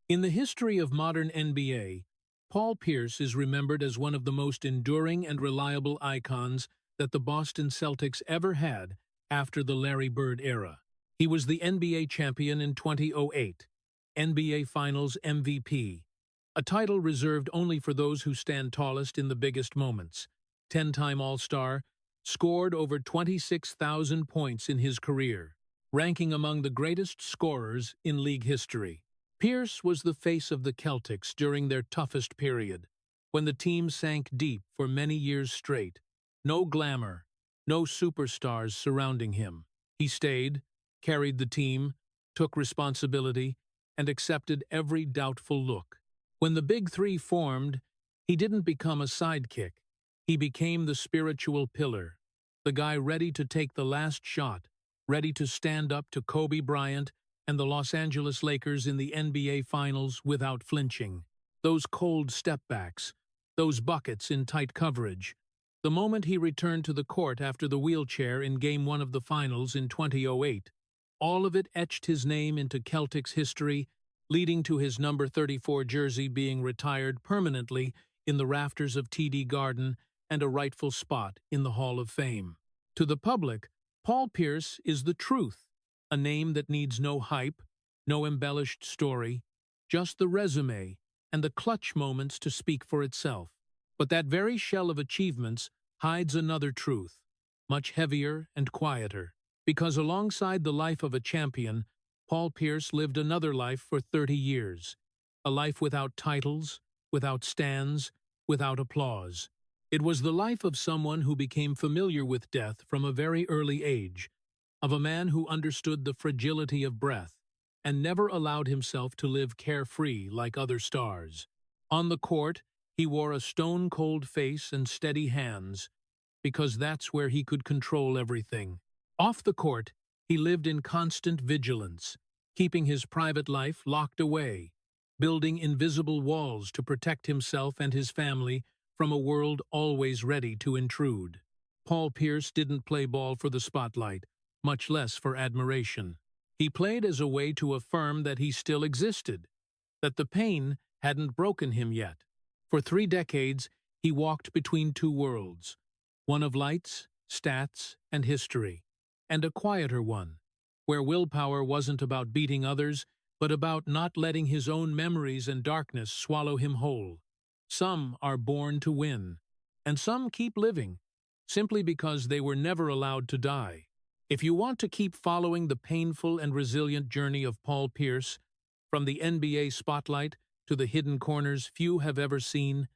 In the history of modern NBA, Paul Pierce is remembered as one of the most enduring and reliable icons that the Boston Celtics ever had after the Larry Bird era. He was the NBA champion in 2008, NBA Finals MVP, a title reserved only for those who stand tallest in the biggest moments. 10-time All-Star, scored over 26,000 points in his career, ranking among the greatest scorers in league history. Pierce was the face of the Celtics during their toughest period, when the team sank deep for many years straight. No glamour, no superstars surrounding him. He stayed, carried the team, took responsibility, and accepted every doubtful look. When the Big Three formed, he didn't become a sidekick. He became the spiritual pillar, the guy ready to take the last shot, ready to stand up to Kobe Bryant and the Los Angeles Lakers in the NBA Finals without flinching. Those cold step-backs, those buckets in tight coverage. The moment he returned to the court after the wheelchair in Game 1 of the Finals in 2008, all of it etched his name into Celtics history, leading to his number 34 jersey being retired permanently in the rafters of TD Garden and a rightful spot in the Hall of Fame. To the public, Paul Pierce is the truth, a name that needs no hype, no embellished story, just the resume and the clutch moments to speak for itself. But that very shell of achievements hides another truth, much heavier and quieter, because alongside the life of a champion, Paul Pierce lived another life for 30 years, a life without titles, without stands, without applause. It was the life of someone who became familiar with death from a very early age, of a man who understood the fragility of breath and never allowed himself to live carefree like other stars. On the court, he wore a stone-cold face and steady hands, because that's where he could control everything. Off the court, he lived in constant vigilance, keeping his private life locked away, building invisible walls to protect himself and his family from a world always ready to intrude. Paul Pierce didn't play ball for the spotlight, much less for admiration. He played as a way to affirm that he still existed, that the pain hadn't broken him yet. For 3 decades, he walked between two worlds, one of lights, stats, and history, and a quieter one, where willpower wasn't about beating others, but about not letting his own memories and darkness swallow him whole. Some are born to win, and some keep living, simply because they were never allowed to die. If you want to keep following the painful and resilient journey of Paul Pierce, from the NBA spotlight to the hidden corners few have ever seen,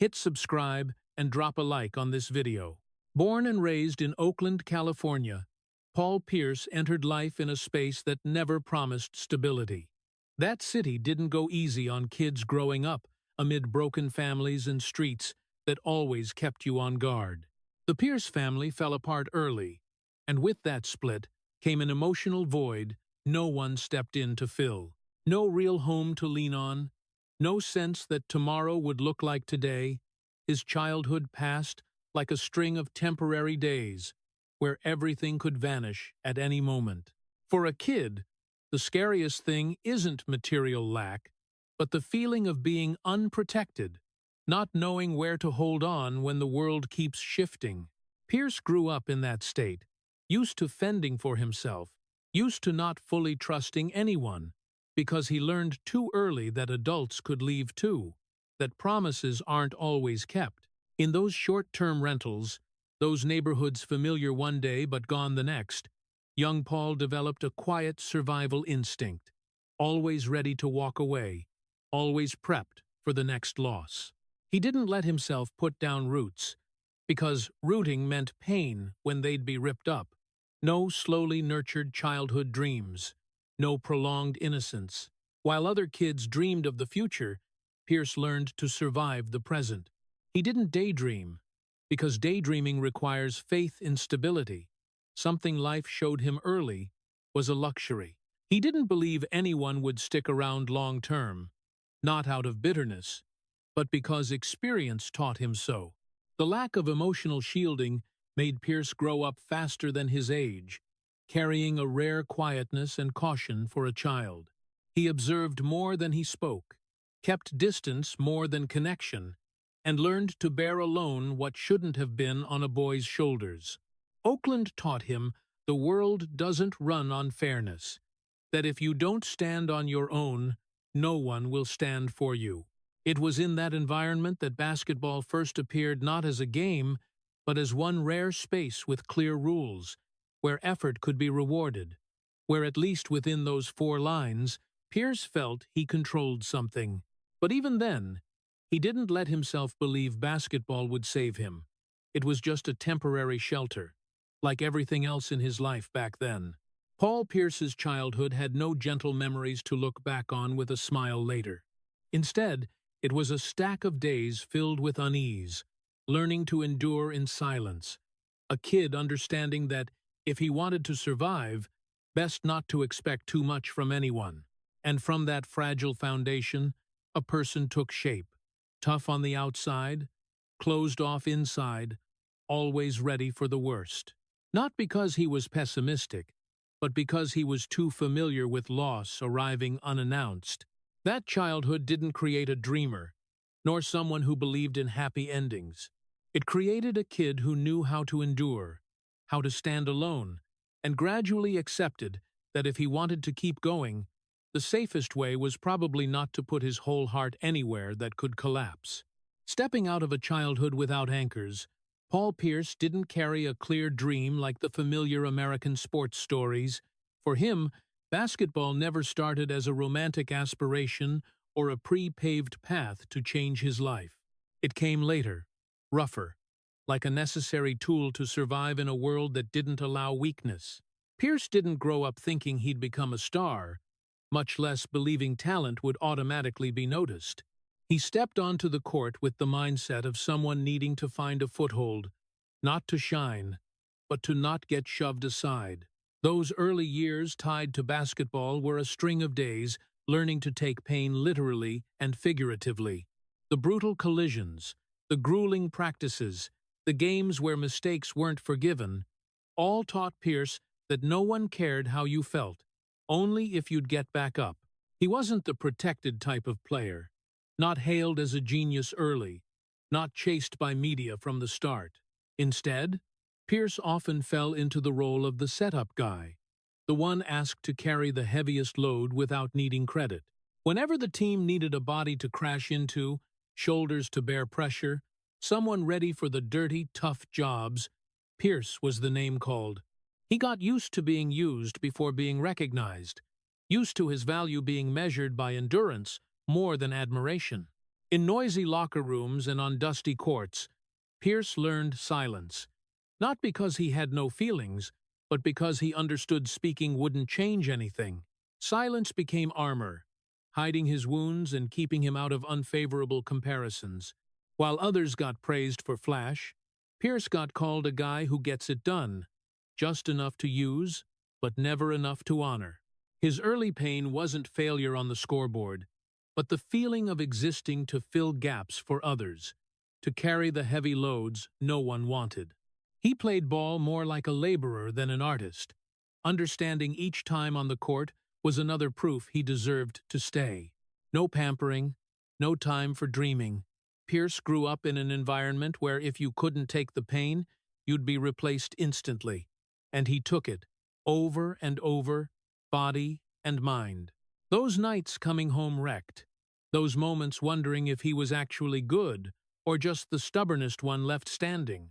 hit subscribe and drop a like on this video. Born and raised in Oakland, California, Paul Pierce entered life in a space that never promised stability. That city didn't go easy on kids growing up amid broken families and streets that always kept you on guard. The Pierce family fell apart early, and with that split came an emotional void no one stepped in to fill. No real home to lean on, no sense that tomorrow would look like today. His childhood passed like a string of temporary days, where everything could vanish at any moment. For a kid, the scariest thing isn't material lack, but the feeling of being unprotected, not knowing where to hold on when the world keeps shifting. Pierce grew up in that state, used to fending for himself, used to not fully trusting anyone, because he learned too early that adults could leave too, that promises aren't always kept. In those short-term rentals, those neighborhoods familiar one day but gone the next, young Paul developed a quiet survival instinct, always ready to walk away, always prepped for the next loss. He didn't let himself put down roots, because rooting meant pain when they'd be ripped up. No slowly nurtured childhood dreams, no prolonged innocence. While other kids dreamed of the future, Pierce learned to survive the present. He didn't daydream, because daydreaming requires faith in stability. Something life showed him early was a luxury. He didn't believe anyone would stick around long-term, not out of bitterness, but because experience taught him so. The lack of emotional shielding made Pierce grow up faster than his age, carrying a rare quietness and caution for a child. He observed more than he spoke, kept distance more than connection, and learned to bear alone what shouldn't have been on a boy's shoulders. Oakland taught him the world doesn't run on fairness, that if you don't stand on your own, no one will stand for you. It was in that environment that basketball first appeared not as a game, but as one rare space with clear rules, where effort could be rewarded, where at least within those 4 lines, Pierce felt he controlled something. But even then, he didn't let himself believe basketball would save him. It was just a temporary shelter, like everything else in his life back then. Paul Pierce's childhood had no gentle memories to look back on with a smile later. Instead, it was a stack of days filled with unease, learning to endure in silence, a kid understanding that if he wanted to survive, best not to expect too much from anyone. And from that fragile foundation, a person took shape, tough on the outside, closed off inside, always ready for the worst. Not because he was pessimistic, but because he was too familiar with loss arriving unannounced. That childhood didn't create a dreamer, nor someone who believed in happy endings. It created a kid who knew how to endure, how to stand alone, and gradually accepted that if he wanted to keep going, the safest way was probably not to put his whole heart anywhere that could collapse. Stepping out of a childhood without anchors, Paul Pierce didn't carry a clear dream like the familiar American sports stories. For him, basketball never started as a romantic aspiration or a pre-paved path to change his life. It came later, rougher, like a necessary tool to survive in a world that didn't allow weakness. Pierce didn't grow up thinking he'd become a star, much less believing talent would automatically be noticed. He stepped onto the court with the mindset of someone needing to find a foothold, not to shine, but to not get shoved aside. Those early years tied to basketball were a string of days learning to take pain literally and figuratively. The brutal collisions, the grueling practices, the games where mistakes weren't forgiven, all taught Pierce that no one cared how you felt, only if you'd get back up. He wasn't the protected type of player, not hailed as a genius early, not chased by media from the start. Instead, Pierce often fell into the role of the setup guy, the one asked to carry the heaviest load without needing credit. Whenever the team needed a body to crash into, shoulders to bear pressure, someone ready for the dirty, tough jobs, Pierce was the name called. He got used to being used before being recognized, used to his value being measured by endurance more than admiration. In noisy locker rooms and on dusty courts, Pierce learned silence, not because he had no feelings, but because he understood speaking wouldn't change anything. Silence became armor, hiding his wounds and keeping him out of unfavorable comparisons. While others got praised for flash, Pierce got called a guy who gets it done, just enough to use, but never enough to honor. His early pain wasn't failure on the scoreboard, but the feeling of existing to fill gaps for others, to carry the heavy loads no one wanted. He played ball more like a laborer than an artist, understanding each time on the court was another proof he deserved to stay. No pampering, no time for dreaming. Pierce grew up in an environment where if you couldn't take the pain, you'd be replaced instantly. And he took it, over and over, body and mind. Those nights coming home wrecked, those moments wondering if he was actually good or just the stubbornest one left standing,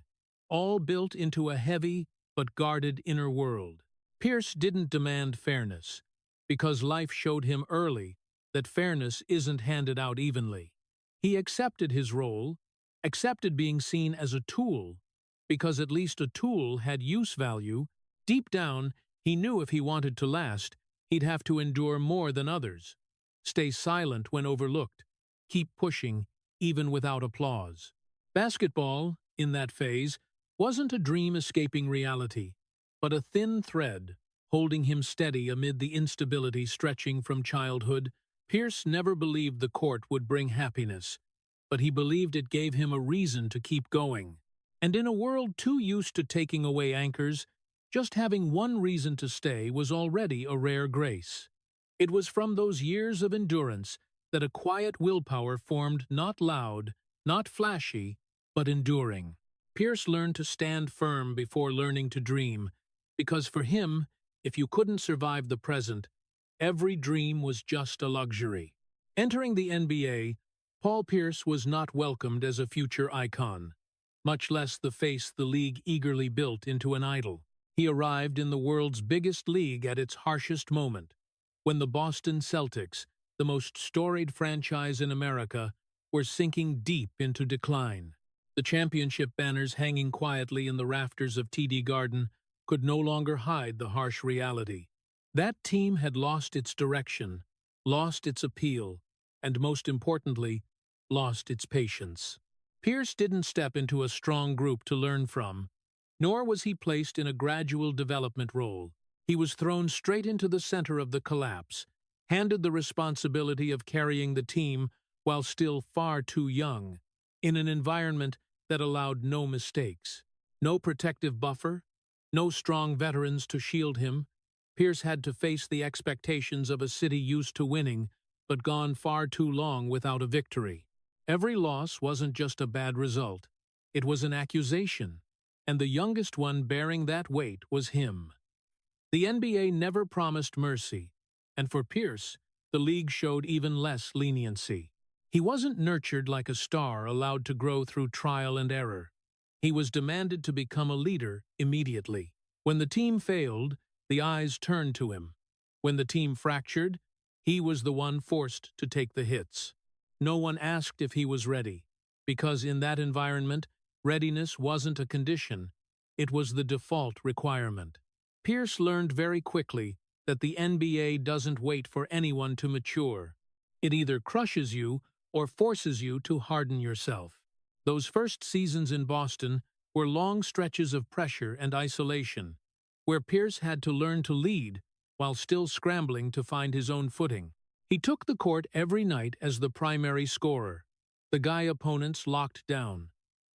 all built into a heavy but guarded inner world. Pierce didn't demand fairness, because life showed him early that fairness isn't handed out evenly. He accepted his role, accepted being seen as a tool, because at least a tool had use value. Deep down, he knew if he wanted to last, he'd have to endure more than others, stay silent when overlooked, keep pushing even without applause. Basketball, in that phase, wasn't a dream escaping reality, but a thin thread holding him steady amid the instability stretching from childhood. Pierce never believed the court would bring happiness, but he believed it gave him a reason to keep going. And in a world too used to taking away anchors, just having one reason to stay was already a rare grace. It was from those years of endurance that a quiet willpower formed, not loud, not flashy, but enduring. Pierce learned to stand firm before learning to dream, because for him, if you couldn't survive the present, every dream was just a luxury. Entering the NBA, Paul Pierce was not welcomed as a future icon, much less the face the league eagerly built into an idol. He arrived in the world's biggest league at its harshest moment, when the Boston Celtics, the most storied franchise in America, were sinking deep into decline. The championship banners hanging quietly in the rafters of TD Garden could no longer hide the harsh reality. That team had lost its direction, lost its appeal, and most importantly, lost its patience. Pierce didn't step into a strong group to learn from, nor was he placed in a gradual development role. He was thrown straight into the center of the collapse, handed the responsibility of carrying the team while still far too young, in an environment that allowed no mistakes. No protective buffer, no strong veterans to shield him. Pierce had to face the expectations of a city used to winning, but gone far too long without a victory. Every loss wasn't just a bad result, it was an accusation, and the youngest one bearing that weight was him. The NBA never promised mercy, and for Pierce, the league showed even less leniency. He wasn't nurtured like a star allowed to grow through trial and error. He was demanded to become a leader immediately. When the team failed, the eyes turned to him. When the team fractured, he was the one forced to take the hits. No one asked if he was ready, because in that environment, readiness wasn't a condition, it was the default requirement. Pierce learned very quickly that the NBA doesn't wait for anyone to mature. It either crushes you or forces you to harden yourself. Those first seasons in Boston were long stretches of pressure and isolation, where Pierce had to learn to lead while still scrambling to find his own footing. He took the court every night as the primary scorer, the guy opponents locked down,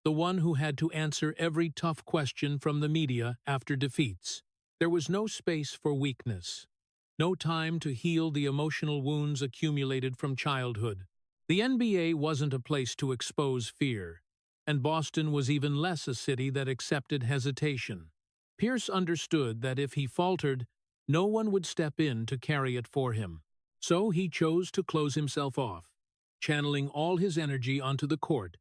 the one who had to answer every tough question from the media after defeats. There was no space for weakness, no time to heal the emotional wounds accumulated from childhood. The NBA wasn't a place to expose fear, and Boston was even less a city that accepted hesitation. Pierce understood that if he faltered, no one would step in to carry it for him. So he chose to close himself off, channeling all his energy onto the court,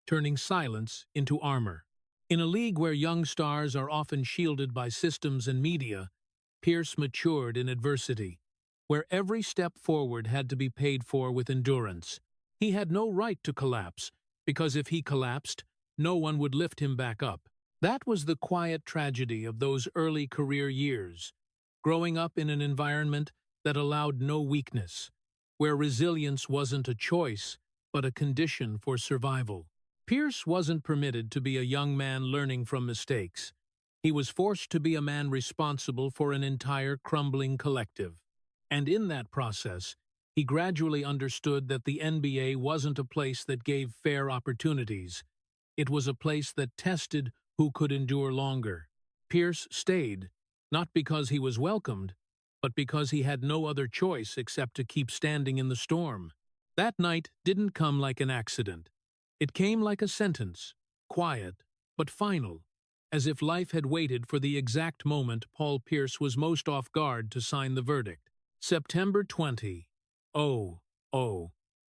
turning silence into armor. In a league where young stars are often shielded by systems and media, Pierce matured in adversity, where every step forward had to be paid for with endurance. He had no right to collapse, because if he collapsed, no one would lift him back up. That was the quiet tragedy of those early career years, growing up in an environment that allowed no weakness, where resilience wasn't a choice, but a condition for survival. Pierce wasn't permitted to be a young man learning from mistakes. He was forced to be a man responsible for an entire crumbling collective. And in that process, he gradually understood that the NBA wasn't a place that gave fair opportunities. It was a place that tested who could endure longer. Pierce stayed, not because he was welcomed, but because he had no other choice except to keep standing in the storm. That night didn't come like an accident. It came like a sentence, quiet, but final, as if life had waited for the exact moment Paul Pierce was most off guard to sign the verdict. September 20.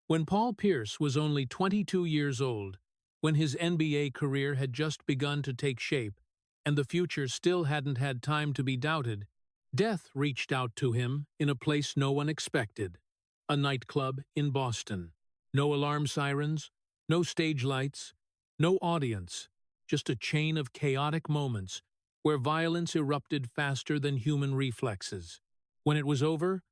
When Paul Pierce was only 22 years old, when his NBA career had just begun to take shape, and the future still hadn't had time to be doubted, death reached out to him in a place no one expected, a nightclub in Boston. No alarm sirens, no stage lights, no audience, just a chain of chaotic moments where violence erupted faster than human reflexes. When it was over,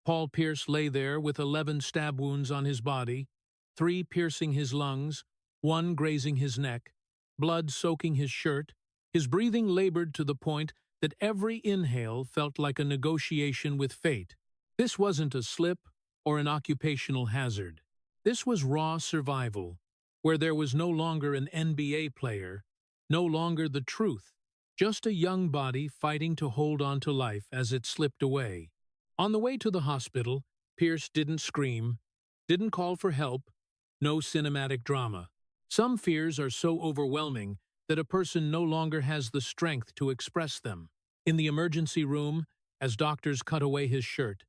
Paul Pierce lay there with 11 stab wounds on his body, 3 piercing his lungs, 1 grazing his neck, blood soaking his shirt. His breathing labored to the point that every inhale felt like a negotiation with fate. This wasn't a slip or an occupational hazard. This was raw survival, where there was no longer an NBA player, no longer the truth, just a young body fighting to hold on to life as it slipped away. On the way to the hospital, Pierce didn't scream, didn't call for help, no cinematic drama. Some fears are so overwhelming that a person no longer has the strength to express them. In the emergency room, as doctors cut away his shirt,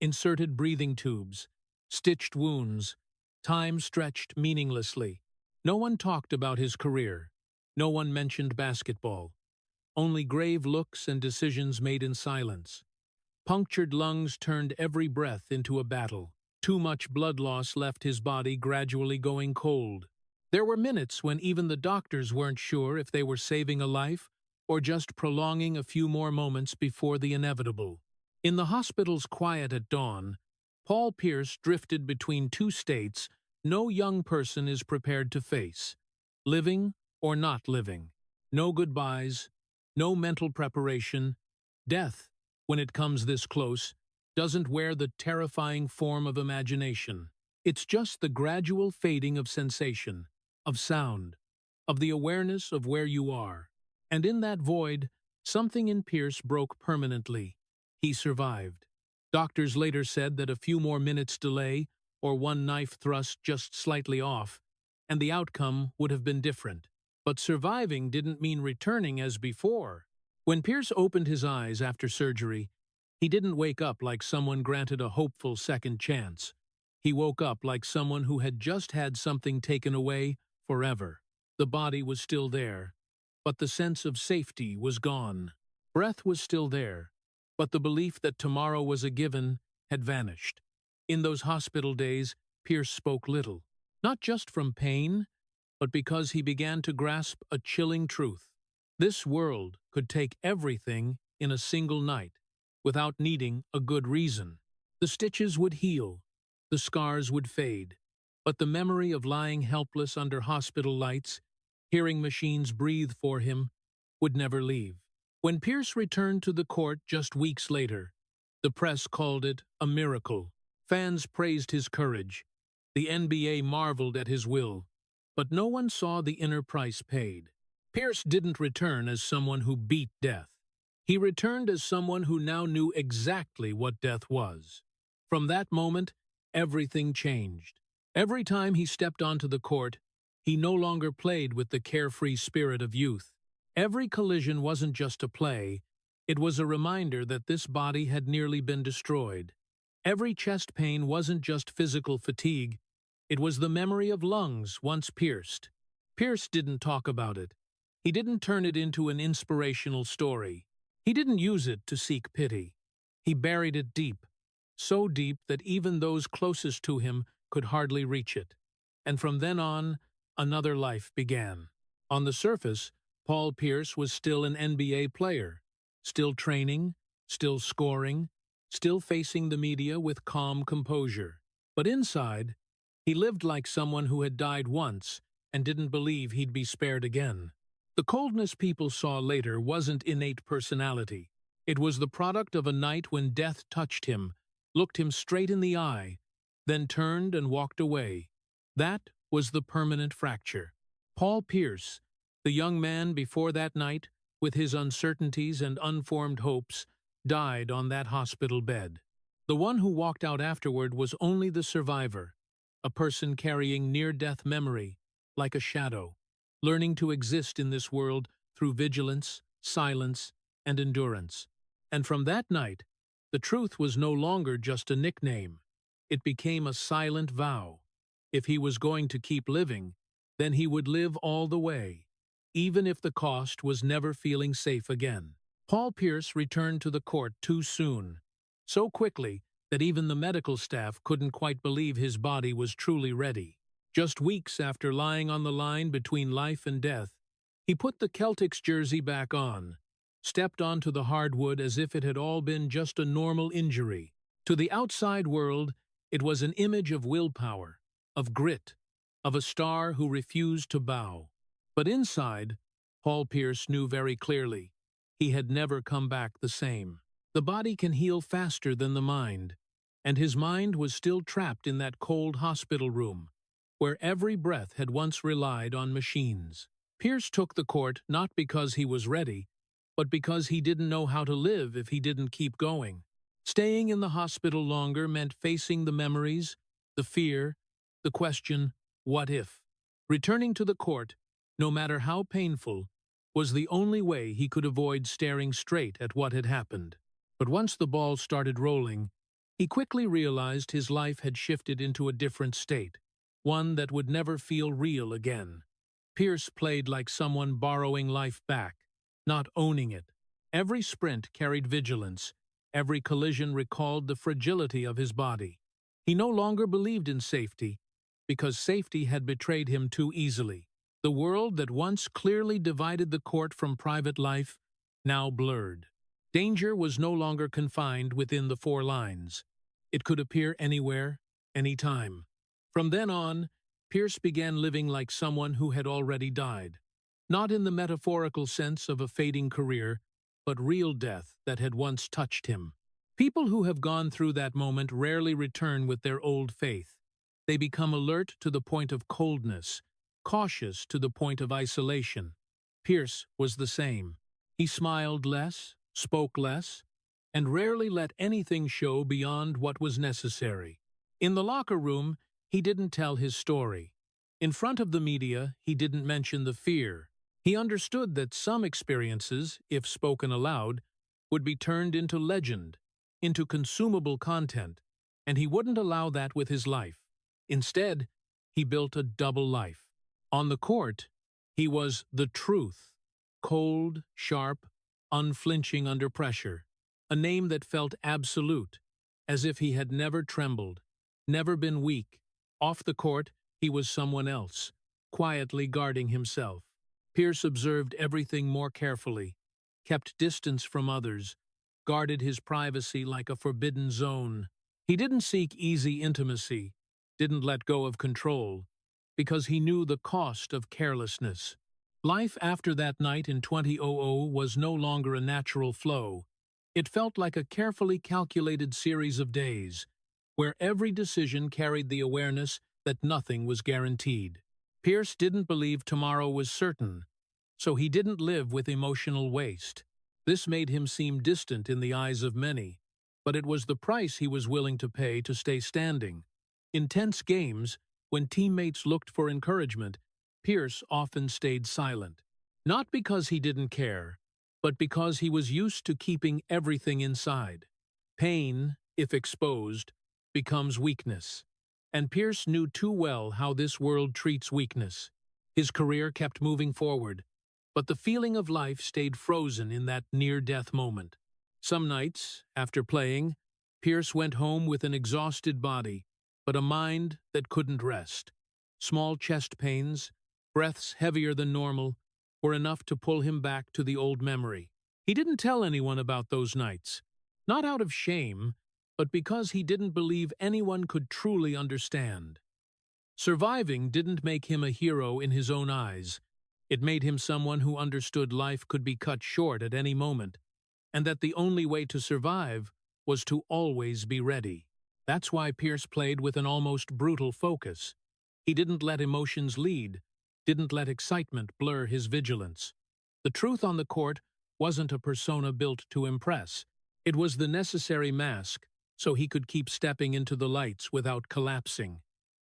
inserted breathing tubes, stitched wounds, time stretched meaninglessly. No one talked about his career. No one mentioned basketball. Only grave looks and decisions made in silence. Punctured lungs turned every breath into a battle. Too much blood loss left his body gradually going cold. There were minutes when even the doctors weren't sure if they were saving a life or just prolonging a few more moments before the inevitable. In the hospital's quiet at dawn, Paul Pierce drifted between two states no young person is prepared to face: living or not living. No goodbyes, no mental preparation. Death, when it comes this close, doesn't wear the terrifying form of imagination. It's just the gradual fading of sensation, of sound, of the awareness of where you are. And in that void, something in Pierce broke permanently. He survived. Doctors later said that a few more minutes' delay, or one knife thrust just slightly off, and the outcome would have been different. But surviving didn't mean returning as before. When Pierce opened his eyes after surgery, he didn't wake up like someone granted a hopeful second chance. He woke up like someone who had just had something taken away forever. The body was still there, but the sense of safety was gone. Breath was still there, but the belief that tomorrow was a given had vanished. In those hospital days, Pierce spoke little, not just from pain, but because he began to grasp a chilling truth. This world could take everything in a single night, without needing a good reason. The stitches would heal, the scars would fade, but the memory of lying helpless under hospital lights, hearing machines breathe for him, would never leave. When Pierce returned to the court just weeks later, the press called it a miracle. Fans praised his courage. The NBA marveled at his will, but no one saw the inner price paid. Pierce didn't return as someone who beat death. He returned as someone who now knew exactly what death was. From that moment, everything changed. Every time he stepped onto the court, he no longer played with the carefree spirit of youth. Every collision wasn't just a play, it was a reminder that this body had nearly been destroyed. Every chest pain wasn't just physical fatigue, it was the memory of lungs once pierced. Pierce didn't talk about it. He didn't turn it into an inspirational story. He didn't use it to seek pity. He buried it deep, so deep that even those closest to him could hardly reach it. And from then on, another life began. On the surface, Paul Pierce was still an NBA player, still training, still scoring, still facing the media with calm composure. But inside, he lived like someone who had died once and didn't believe he'd be spared again. The coldness people saw later wasn't innate personality. It was the product of a night when death touched him, looked him straight in the eye, then turned and walked away. That was the permanent fracture. Paul Pierce, the young man before that night, with his uncertainties and unformed hopes, died on that hospital bed. The one who walked out afterward was only the survivor, a person carrying near-death memory, like a shadow, learning to exist in this world through vigilance, silence, and endurance. And from that night, the truth was no longer just a nickname. It became a silent vow. If he was going to keep living, then he would live all the way, even if the cost was never feeling safe again. Paul Pierce returned to the court too soon, so quickly that even the medical staff couldn't quite believe his body was truly ready. Just weeks after lying on the line between life and death, he put the Celtics jersey back on, stepped onto the hardwood as if it had all been just a normal injury. To the outside world, it was an image of willpower, of grit, of a star who refused to bow. But inside, Paul Pierce knew very clearly, he had never come back the same. The body can heal faster than the mind, and his mind was still trapped in that cold hospital room, where every breath had once relied on machines. Pierce took the court not because he was ready, but because he didn't know how to live if he didn't keep going. Staying in the hospital longer meant facing the memories, the fear, the question, what if? Returning to the court, no matter how painful, was the only way he could avoid staring straight at what had happened. But once the ball started rolling, he quickly realized his life had shifted into a different state, one that would never feel real again. Pierce played like someone borrowing life back, not owning it. Every sprint carried vigilance. Every collision recalled the fragility of his body. He no longer believed in safety, because safety had betrayed him too easily. The world that once clearly divided the court from private life now blurred. Danger was no longer confined within the four lines. It could appear anywhere, anytime. From then on, Pierce began living like someone who had already died. Not in the metaphorical sense of a fading career, but real death that had once touched him. People who have gone through that moment rarely return with their old faith. They become alert to the point of coldness, cautious to the point of isolation. Pierce was the same. He smiled less, spoke less, and rarely let anything show beyond what was necessary. In the locker room, he didn't tell his story. In front of the media, he didn't mention the fear. He understood that some experiences, if spoken aloud, would be turned into legend, into consumable content, and he wouldn't allow that with his life. Instead, he built a double life. On the court, he was the truth, cold, sharp, unflinching under pressure, a name that felt absolute, as if he had never trembled, never been weak. Off the court, he was someone else, quietly guarding himself. Pierce observed everything more carefully, kept distance from others, guarded his privacy like a forbidden zone. He didn't seek easy intimacy, didn't let go of control, because he knew the cost of carelessness. Life after that night in 2000 was no longer a natural flow. It felt like a carefully calculated series of days, where every decision carried the awareness that nothing was guaranteed. Pierce didn't believe tomorrow was certain, so he didn't live with emotional waste. This made him seem distant in the eyes of many, but it was the price he was willing to pay to stay standing. In tense games, when teammates looked for encouragement, Pierce often stayed silent. Not because he didn't care, but because he was used to keeping everything inside. Pain, if exposed, becomes weakness. And Pierce knew too well how this world treats weakness. His career kept moving forward, but the feeling of life stayed frozen in that near-death moment. Some nights, after playing, Pierce went home with an exhausted body, but a mind that couldn't rest. Small chest pains, breaths heavier than normal, were enough to pull him back to the old memory. He didn't tell anyone about those nights, not out of shame, but because he didn't believe anyone could truly understand. Surviving didn't make him a hero in his own eyes. It made him someone who understood life could be cut short at any moment, and that the only way to survive was to always be ready. That's why Pierce played with an almost brutal focus. He didn't let emotions lead, didn't let excitement blur his vigilance. The truth on the court wasn't a persona built to impress. It was the necessary mask, so he could keep stepping into the lights without collapsing.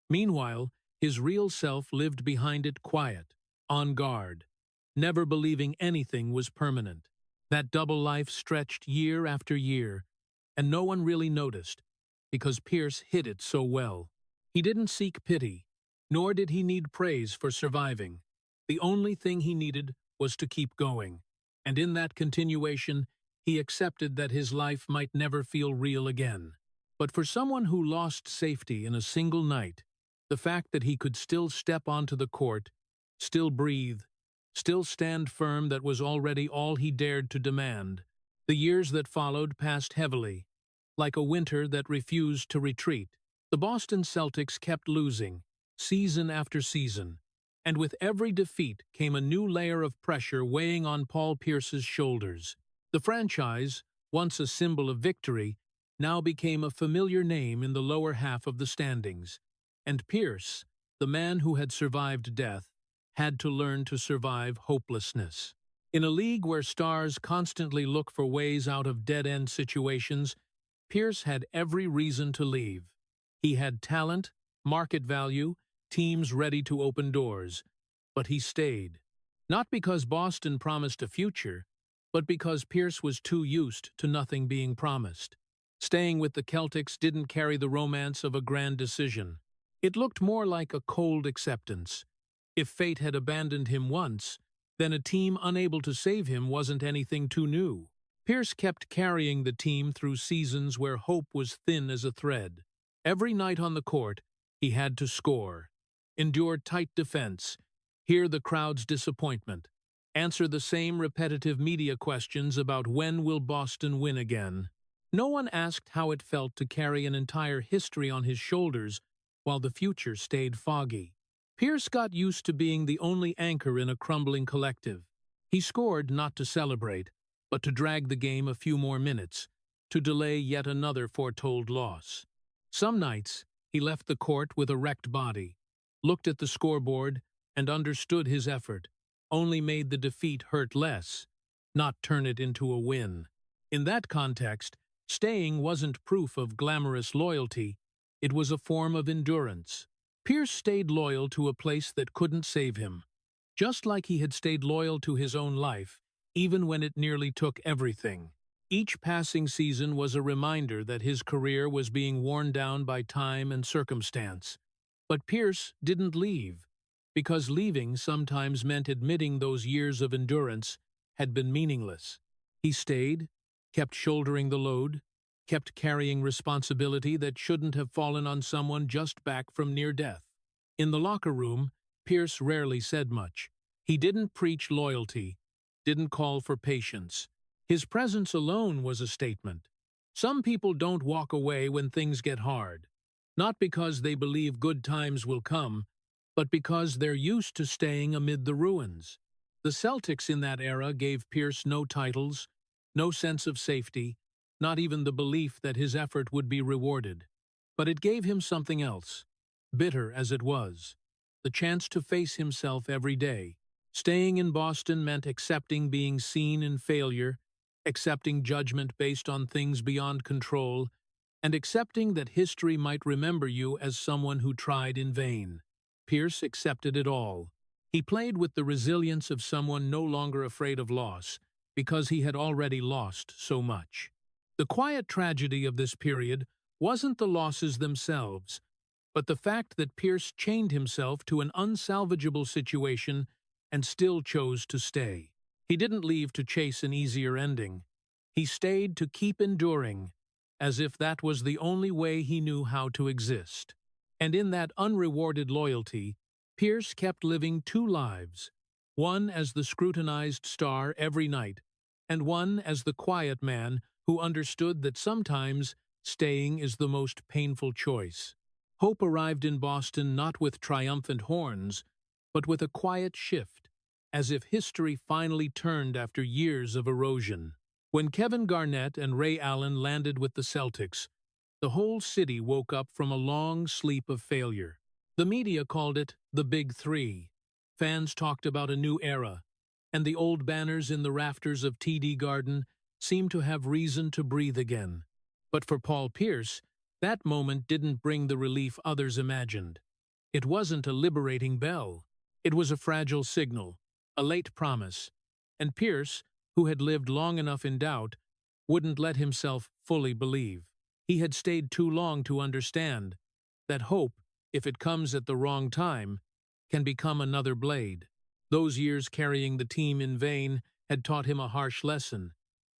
Meanwhile, his real self lived behind it quiet, on guard, never believing anything was permanent. That double life stretched year after year, and no one really noticed, because Pierce hid it so well. He didn't seek pity, nor did he need praise for surviving. The only thing he needed was to keep going, and in that continuation, he accepted that his life might never feel real again. But for someone who lost safety in a single night, the fact that he could still step onto the court, still breathe, still stand firm, that was already all he dared to demand. The years that followed passed heavily, like a winter that refused to retreat. The Boston Celtics kept losing, season after season, and with every defeat came a new layer of pressure weighing on Paul Pierce's shoulders. The franchise, once a symbol of victory, now became a familiar name in the lower half of the standings. And Pierce, the man who had survived death, had to learn to survive hopelessness. In a league where stars constantly look for ways out of dead-end situations, Pierce had every reason to leave. He had talent, market value, teams ready to open doors. But he stayed. Not because Boston promised a future, but because Pierce was too used to nothing being promised. Staying with the Celtics didn't carry the romance of a grand decision. It looked more like a cold acceptance. If fate had abandoned him once, then a team unable to save him wasn't anything too new. Pierce kept carrying the team through seasons where hope was thin as a thread. Every night on the court, he had to score, endure tight defense, hear the crowd's disappointment, answer the same repetitive media questions about when will Boston win again. No one asked how it felt to carry an entire history on his shoulders while the future stayed foggy. Pierce got used to being the only anchor in a crumbling collective. He scored not to celebrate, but to drag the game a few more minutes, to delay yet another foretold loss. Some nights, he left the court with a wrecked body, looked at the scoreboard, and understood his effort, only made the defeat hurt less, not turn it into a win. In that context, staying wasn't proof of glamorous loyalty, it was a form of endurance. Pierce stayed loyal to a place that couldn't save him, just like he had stayed loyal to his own life, even when it nearly took everything. Each passing season was a reminder that his career was being worn down by time and circumstance. But Pierce didn't leave, because leaving sometimes meant admitting those years of endurance had been meaningless. He stayed, kept shouldering the load, kept carrying responsibility that shouldn't have fallen on someone just back from near death. In the locker room, Pierce rarely said much. He didn't preach loyalty, didn't call for patience. His presence alone was a statement. Some people don't walk away when things get hard, not because they believe good times will come, but because they're used to staying amid the ruins. The Celtics in that era gave Pierce no titles, no sense of safety, not even the belief that his effort would be rewarded. But it gave him something else, bitter as it was, the chance to face himself every day. Staying in Boston meant accepting being seen in failure, accepting judgment based on things beyond control, and accepting that history might remember you as someone who tried in vain. Pierce accepted it all. He played with the resilience of someone no longer afraid of loss, because he had already lost so much. The quiet tragedy of this period wasn't the losses themselves, but the fact that Pierce chained himself to an unsalvageable situation and still chose to stay. He didn't leave to chase an easier ending. He stayed to keep enduring, as if that was the only way he knew how to exist. And in that unrewarded loyalty, Pierce kept living two lives, one as the scrutinized star every night, and one as the quiet man who understood that sometimes staying is the most painful choice. Hope arrived in Boston not with triumphant horns, but with a quiet shift, as if history finally turned after years of erosion. When Kevin Garnett and Ray Allen landed with the Celtics, the whole city woke up from a long sleep of failure. The media called it the Big Three. Fans talked about a new era, and the old banners in the rafters of TD Garden seemed to have reason to breathe again. But for Paul Pierce, that moment didn't bring the relief others imagined. It wasn't a liberating bell. It was a fragile signal, a late promise, and Pierce, who had lived long enough in doubt, wouldn't let himself fully believe. He had stayed too long to understand that hope, if it comes at the wrong time, can become another blade. Those years carrying the team in vain had taught him a harsh lesson.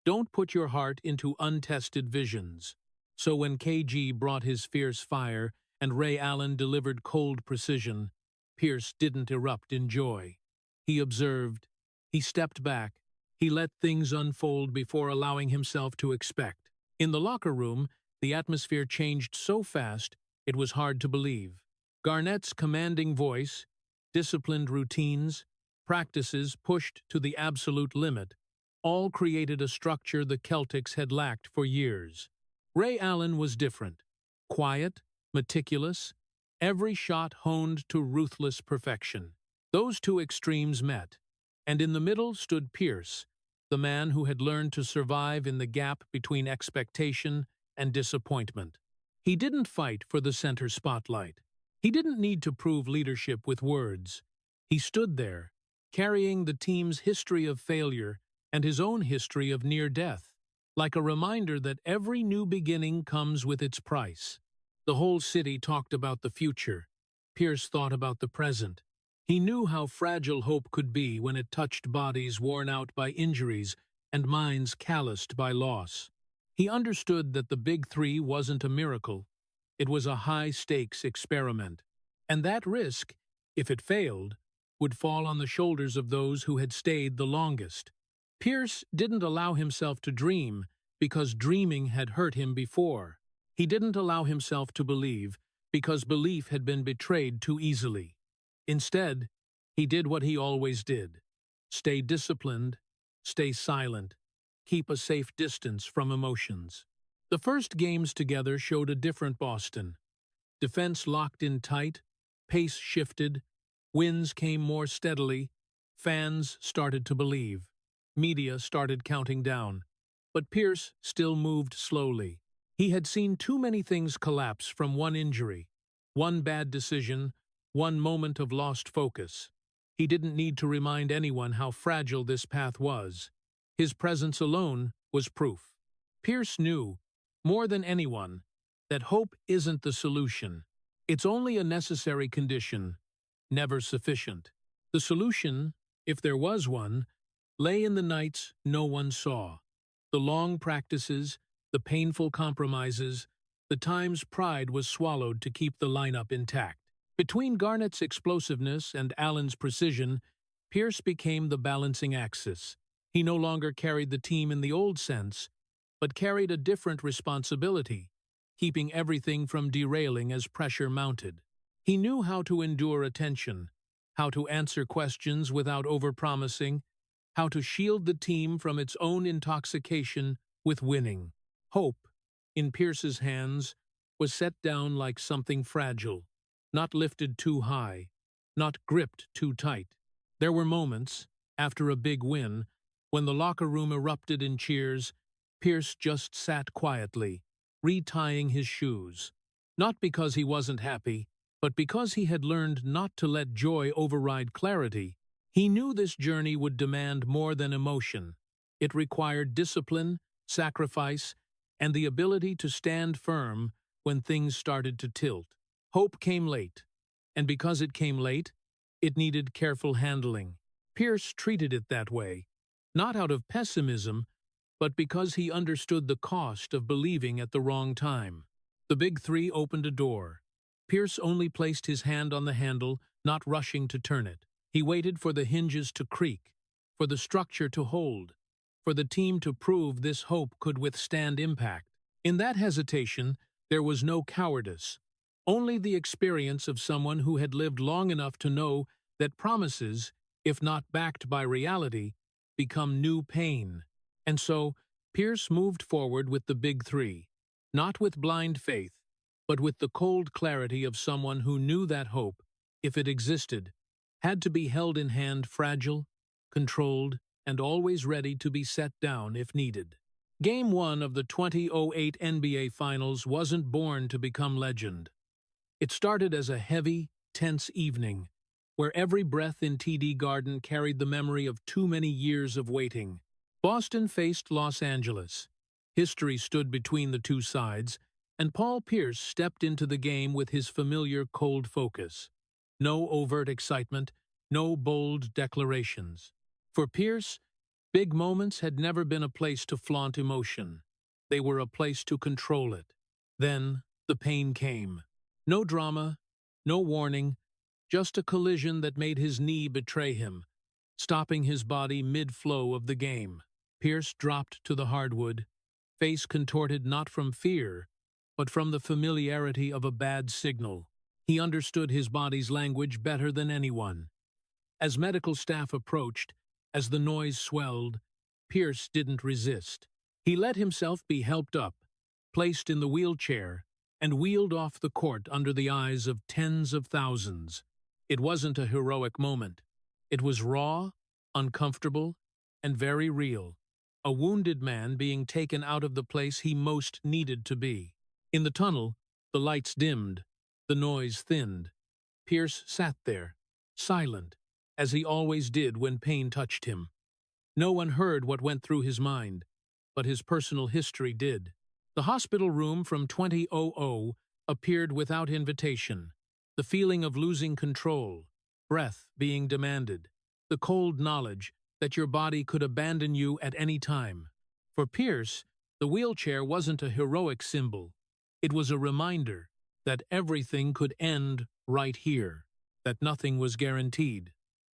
Don't put your heart into untested visions. So when KG brought his fierce fire and Ray Allen delivered cold precision, Pierce didn't erupt in joy. He observed, he stepped back, he let things unfold before allowing himself to expect. In the locker room, the atmosphere changed so fast it was hard to believe. Garnett's commanding voice, disciplined routines, practices pushed to the absolute limit, all created a structure the Celtics had lacked for years. Ray Allen was different. Quiet, meticulous, every shot honed to ruthless perfection. Those two extremes met, and in the middle stood Pierce, the man who had learned to survive in the gap between expectation and disappointment. He didn't fight for the center spotlight. He didn't need to prove leadership with words. He stood there, carrying the team's history of failure and his own history of near death, like a reminder that every new beginning comes with its price. The whole city talked about the future. Pierce thought about the present. He knew how fragile hope could be when it touched bodies worn out by injuries and minds calloused by loss. He understood that the Big Three wasn't a miracle. It was a high-stakes experiment. And that risk, if it failed, would fall on the shoulders of those who had stayed the longest. Pierce didn't allow himself to dream because dreaming had hurt him before. He didn't allow himself to believe because belief had been betrayed too easily. Instead, he did what he always did. Stay disciplined, stay silent, keep a safe distance from emotions. The first games together showed a different Boston. Defense locked in tight, pace shifted, wins came more steadily, fans started to believe. Media started counting down. But Pierce still moved slowly. He had seen too many things collapse from one injury, one bad decision, one moment of lost focus. He didn't need to remind anyone how fragile this path was. His presence alone was proof. Pierce knew, more than anyone, that hope isn't the solution. It's only a necessary condition, never sufficient. The solution, if there was one, lay in the nights no one saw. The long practices, the painful compromises, the times pride was swallowed to keep the lineup intact. Between Garnett's explosiveness and Allen's precision, Pierce became the balancing axis. He no longer carried the team in the old sense, but carried a different responsibility, keeping everything from derailing as pressure mounted. He knew how to endure attention, how to answer questions without overpromising, how to shield the team from its own intoxication with winning. Hope, in Pierce's hands, was set down like something fragile, not lifted too high, not gripped too tight. There were moments, after a big win, when the locker room erupted in cheers. Pierce just sat quietly, retying his shoes. Not because he wasn't happy, but because he had learned not to let joy override clarity. He knew this journey would demand more than emotion. It required discipline, sacrifice, and the ability to stand firm when things started to tilt. Hope came late, and because it came late, it needed careful handling. Pierce treated it that way, not out of pessimism, but because he understood the cost of believing at the wrong time. The Big Three opened a door. Pierce only placed his hand on the handle, not rushing to turn it. He waited for the hinges to creak, for the structure to hold, for the team to prove this hope could withstand impact. In that hesitation, there was no cowardice, only the experience of someone who had lived long enough to know that promises, if not backed by reality, become new pain. And so, Pierce moved forward with the Big Three, not with blind faith, but with the cold clarity of someone who knew that hope, if it existed, had to be held in hand, fragile, controlled, and always ready to be set down if needed. Game 1 of the 2008 NBA Finals wasn't born to become legend. It started as a heavy, tense evening, where every breath in TD Garden carried the memory of too many years of waiting. Boston faced Los Angeles. History stood between the two sides, and Paul Pierce stepped into the game with his familiar cold focus. No overt excitement, no bold declarations. For Pierce, big moments had never been a place to flaunt emotion. They were a place to control it. Then the pain came. No drama, no warning, just a collision that made his knee betray him, stopping his body mid-flow of the game. Pierce dropped to the hardwood, face contorted not from fear, but from the familiarity of a bad signal. He understood his body's language better than anyone. As medical staff approached, as the noise swelled, Pierce didn't resist. He let himself be helped up, placed in the wheelchair, and wheeled off the court under the eyes of tens of thousands. It wasn't a heroic moment. It was raw, uncomfortable, and very real. a wounded man being taken out of the place he most needed to be. In the tunnel, the lights dimmed, the noise thinned. Pierce sat there, silent, as he always did when pain touched him. No one heard what went through his mind, but his personal history did. The hospital room from 2000 appeared without invitation. The feeling of losing control, breath being demanded, the cold knowledge that your body could abandon you at any time. For Pierce, the wheelchair wasn't a heroic symbol. It was a reminder that everything could end right here, that nothing was guaranteed.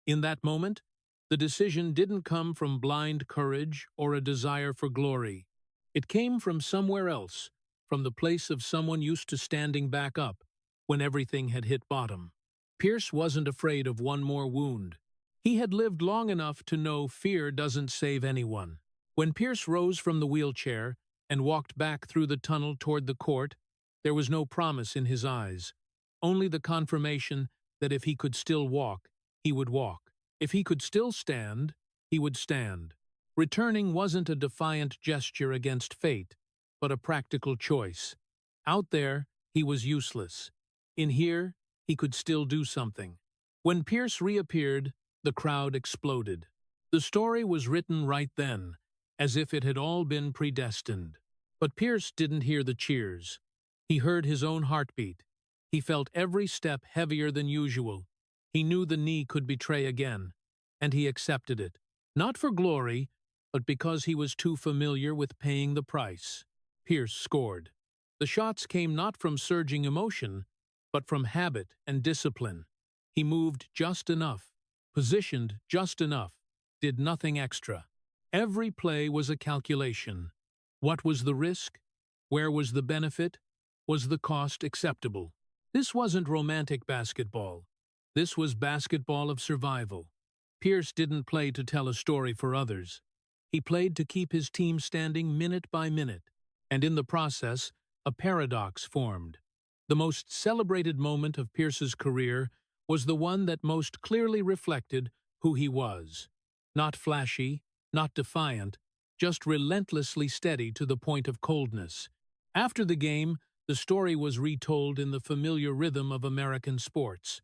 In that moment, the decision didn't come from blind courage or a desire for glory. It came from somewhere else, from the place of someone used to standing back up when everything had hit bottom. Pierce wasn't afraid of one more wound. He had lived long enough to know fear doesn't save anyone. When Pierce rose from the wheelchair and walked back through the tunnel toward the court, there was no promise in his eyes, only the confirmation that if he could still walk, he would walk. If he could still stand, he would stand. Returning wasn't a defiant gesture against fate, but a practical choice. Out there, he was useless. In here, he could still do something. When Pierce reappeared, the crowd exploded. The story was written right then, as if it had all been predestined. But Pierce didn't hear the cheers. He heard his own heartbeat. He felt every step heavier than usual. He knew the knee could betray again, and he accepted it. Not for glory, but because he was too familiar with paying the price. Pierce scored. The shots came not from surging emotion, but from habit and discipline. He moved just enough, positioned just enough, did nothing extra. Every play was a calculation. What was the risk? Where was the benefit? Was the cost acceptable? This wasn't romantic basketball. This was basketball of survival. Pierce didn't play to tell a story for others. He played to keep his team standing minute by minute, and in the process, a paradox formed. The most celebrated moment of Pierce's career was the one that most clearly reflected who he was. Not flashy, not defiant, just relentlessly steady to the point of coldness. After the game, the story was retold in the familiar rhythm of American sports.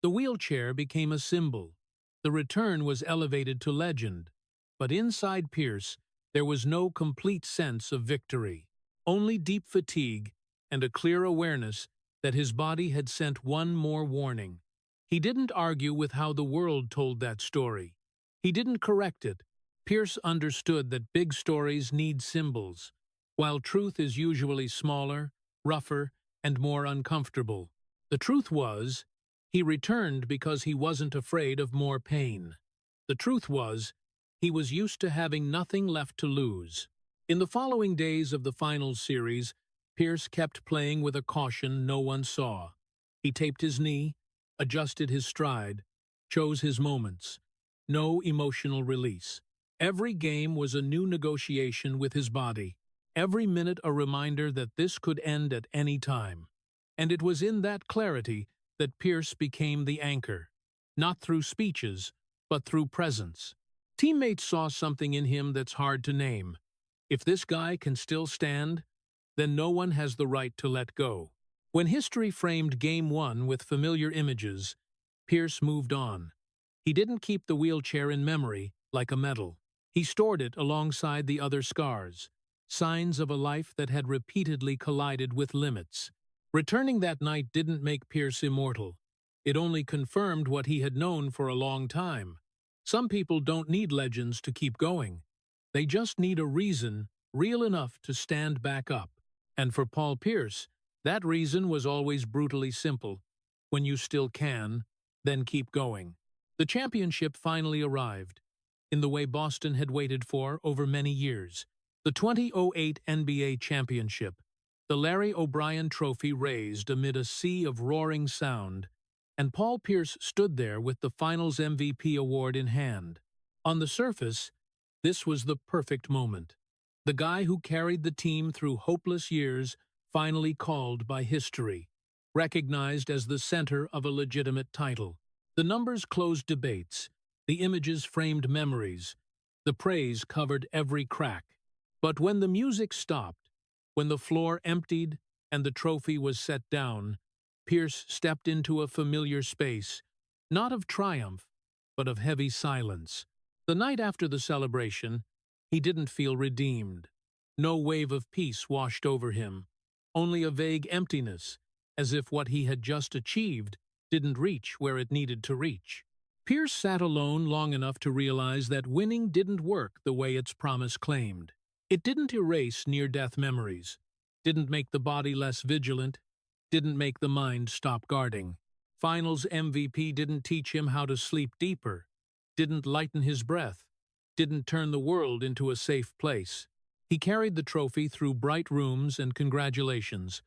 The wheelchair became a symbol. The return was elevated to legend. But inside Pierce, there was no complete sense of victory. Only deep fatigue and a clear awareness that his body had sent one more warning. He didn't argue with how the world told that story. He didn't correct it. Pierce understood that big stories need symbols, while truth is usually smaller, rougher, and more uncomfortable. The truth was, he returned because he wasn't afraid of more pain. The truth was, he was used to having nothing left to lose. In the following days of the finals series, Pierce kept playing with a caution no one saw. He taped his knee, adjusted his stride, chose his moments. No emotional release. Every game was a new negotiation with his body. Every minute a reminder that this could end at any time. And it was in that clarity that Pierce became the anchor. Not through speeches, but through presence. Teammates saw something in him that's hard to name. If this guy can still stand, then no one has the right to let go. When history framed Game 1 with familiar images, Pierce moved on. He didn't keep the wheelchair in memory like a medal. He stored it alongside the other scars, signs of a life that had repeatedly collided with limits. Returning that night didn't make Pierce immortal. It only confirmed what he had known for a long time. Some people don't need legends to keep going. They just need a reason real enough to stand back up. And for Paul Pierce, that reason was always brutally simple. When you still can, then keep going. The championship finally arrived, in the way Boston had waited for over many years. The 2008 NBA championship. The Larry O'Brien Trophy raised amid a sea of roaring sound, and Paul Pierce stood there with the Finals MVP award in hand. On the surface, this was the perfect moment. The guy who carried the team through hopeless years finally called by history, recognized as the center of a legitimate title. The numbers closed debates, the images framed memories, The praise covered every crack. But when the music stopped, when the floor emptied and the trophy was set down, Pierce stepped into a familiar space, not of triumph, but of heavy silence. The night after the celebration, he didn't feel redeemed. No wave of peace washed over him, only a vague emptiness, as if what he had just achieved didn't reach where it needed to reach. Pierce sat alone long enough to realize that winning didn't work the way its promise claimed. It didn't erase near-death memories, didn't make the body less vigilant, didn't make the mind stop guarding. Finals MVP didn't teach him how to sleep deeper, didn't lighten his breath, didn't turn the world into a safe place. He carried the trophy through bright rooms and congratulations,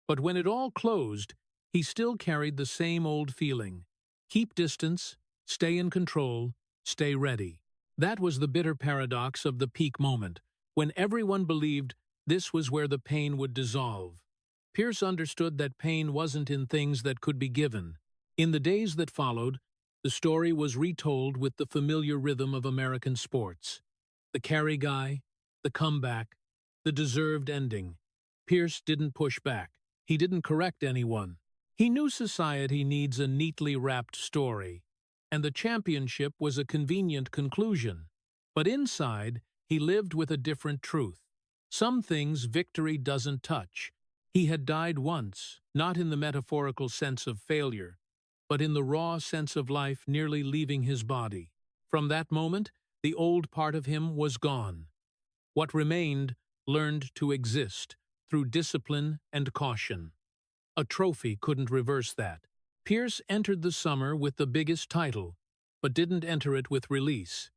but when it all closed, he still carried the same old feeling. Keep distance, stay in control, stay ready. That was the bitter paradox of the peak moment, when everyone believed this was where the pain would dissolve. Pierce understood that pain wasn't in things that could be given. In the days that followed, the story was retold with the familiar rhythm of American sports. The carry guy, the comeback, the deserved ending. Pierce didn't push back. He didn't correct anyone. He knew society needs a neatly wrapped story, and the championship was a convenient conclusion. But inside, he lived with a different truth. Some things victory doesn't touch. He had died once, not in the metaphorical sense of failure, but in the raw sense of life nearly leaving his body. From that moment, the old part of him was gone. What remained learned to exist through discipline and caution. A trophy couldn't reverse that. Pierce entered the summer with the biggest title, but didn't enter it with release.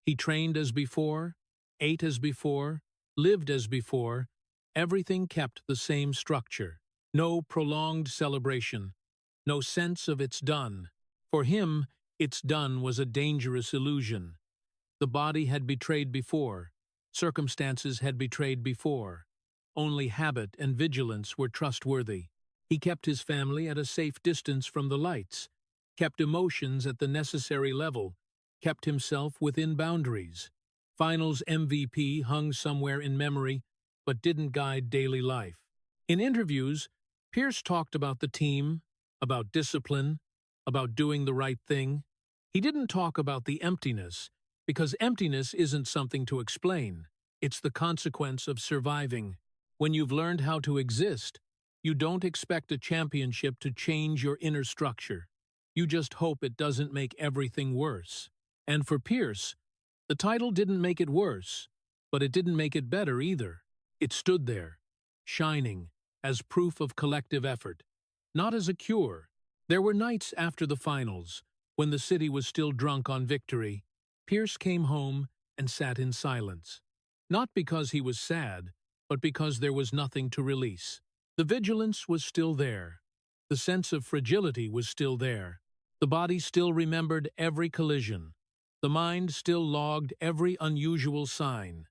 He trained as before, ate as before, lived as before. Everything kept the same structure. No prolonged celebration. No sense of it's done. For him, it's done was a dangerous illusion. The body had betrayed before. Circumstances had betrayed before. Only habit and vigilance were trustworthy. He kept his family at a safe distance from the lights, kept emotions at the necessary level, kept himself within boundaries. Finals MVP hung somewhere in memory, but didn't guide daily life. In interviews, Pierce talked about the team, about discipline, about doing the right thing. He didn't talk about the emptiness, because emptiness isn't something to explain. It's the consequence of surviving. When you've learned how to exist, you don't expect a championship to change your inner structure. You just hope it doesn't make everything worse. And for Pierce, the title didn't make it worse, but it didn't make it better either. It stood there, shining, as proof of collective effort, not as a cure. There were nights after the finals, when the city was still drunk on victory. Pierce came home and sat in silence. Not because he was sad, but because there was nothing to release. The vigilance was still there. The sense of fragility was still there. The body still remembered every collision. The mind still logged every unusual sign.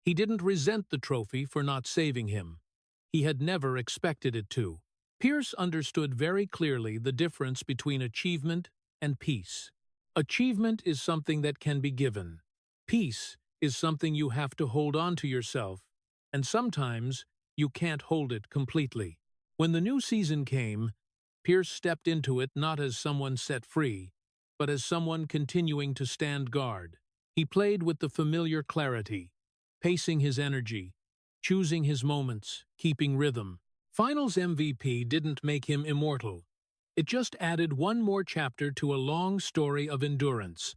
He didn't resent the trophy for not saving him. He had never expected it to. Pierce understood very clearly the difference between achievement and peace. Achievement is something that can be given. Peace is something you have to hold on to yourself, and sometimes you can't hold it completely. When the new season came, Pierce stepped into it not as someone set free, but as someone continuing to stand guard. He played with the familiar clarity, pacing his energy, choosing his moments, keeping rhythm. Finals MVP didn't make him immortal. It just added one more chapter to a long story of endurance.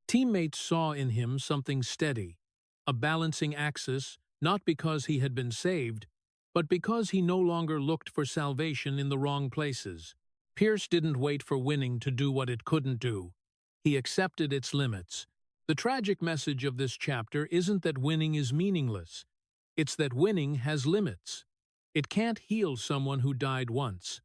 Teammates saw in him something steady, a balancing axis, not because he had been saved, but because he no longer looked for salvation in the wrong places. Pierce didn't wait for winning to do what it couldn't do. He accepted its limits. The tragic message of this chapter isn't that winning is meaningless. It's that winning has limits. It can't heal someone who died once.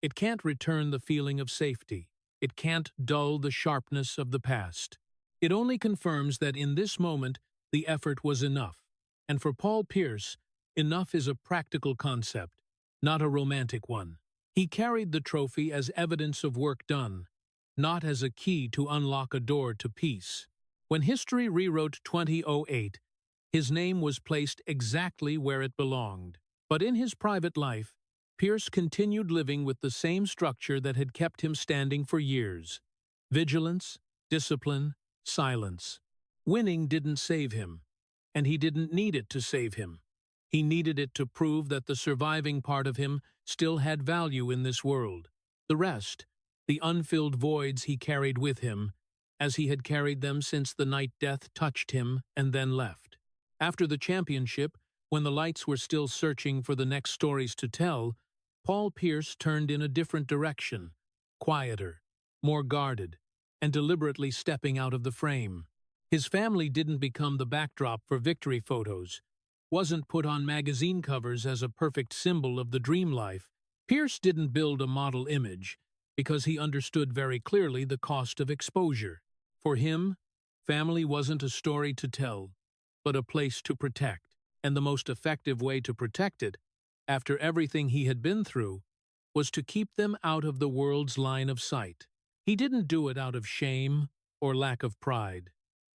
It can't return the feeling of safety. It can't dull the sharpness of the past. It only confirms that in this moment, the effort was enough. And for Paul Pierce, enough is a practical concept, not a romantic one. He carried the trophy as evidence of work done, not as a key to unlock a door to peace. When history rewrote 2008, his name was placed exactly where it belonged. But in his private life, Pierce continued living with the same structure that had kept him standing for years. Vigilance, discipline, silence. Winning didn't save him, and he didn't need it to save him. He needed it to prove that the surviving part of him still had value in this world. The rest, the unfilled voids he carried with him, as he had carried them since the night death touched him and then left. After the championship, when the lights were still searching for the next stories to tell, Paul Pierce turned in a different direction, quieter, more guarded, and deliberately stepping out of the frame. His family didn't become the backdrop for victory photos, wasn't put on magazine covers as a perfect symbol of the dream life. Pierce didn't build a model image because he understood very clearly the cost of exposure. For him, family wasn't a story to tell, but a place to protect. And the most effective way to protect it, after everything he had been through, was to keep them out of the world's line of sight. He didn't do it out of shame or lack of pride.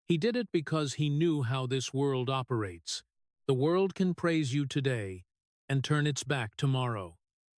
He did it because he knew how this world operates. The world can praise you today and turn its back tomorrow.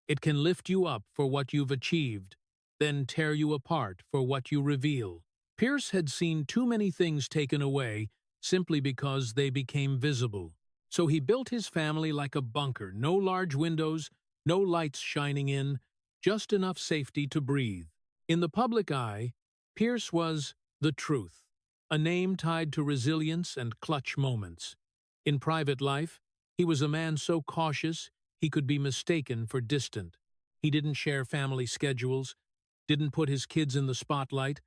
It can lift you up for what you've achieved, then tear you apart for what you reveal. Pierce had seen too many things taken away simply because they became visible. So he built his family like a bunker, no large windows, no lights shining in, just enough safety to breathe. In the public eye, Pierce was the truth, a name tied to resilience and clutch moments. In private life, he was a man so cautious he could be mistaken for distant. He didn't share family schedules, didn't put his kids in the spotlight,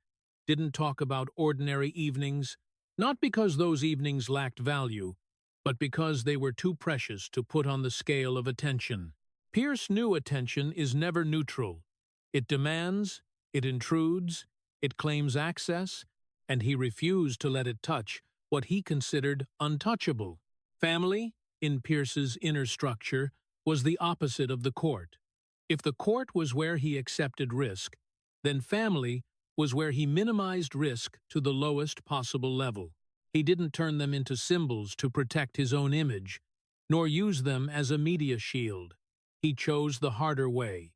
didn't talk about ordinary evenings, not because those evenings lacked value, but because they were too precious to put on the scale of attention. Pierce knew attention is never neutral. It demands, it intrudes, it claims access, and he refused to let it touch what he considered untouchable. Family, in Pierce's inner structure, was the opposite of the court. If the court was where he accepted risk, then family was where he minimized risk to the lowest possible level. He didn't turn them into symbols to protect his own image, nor use them as a media shield. He chose the harder way,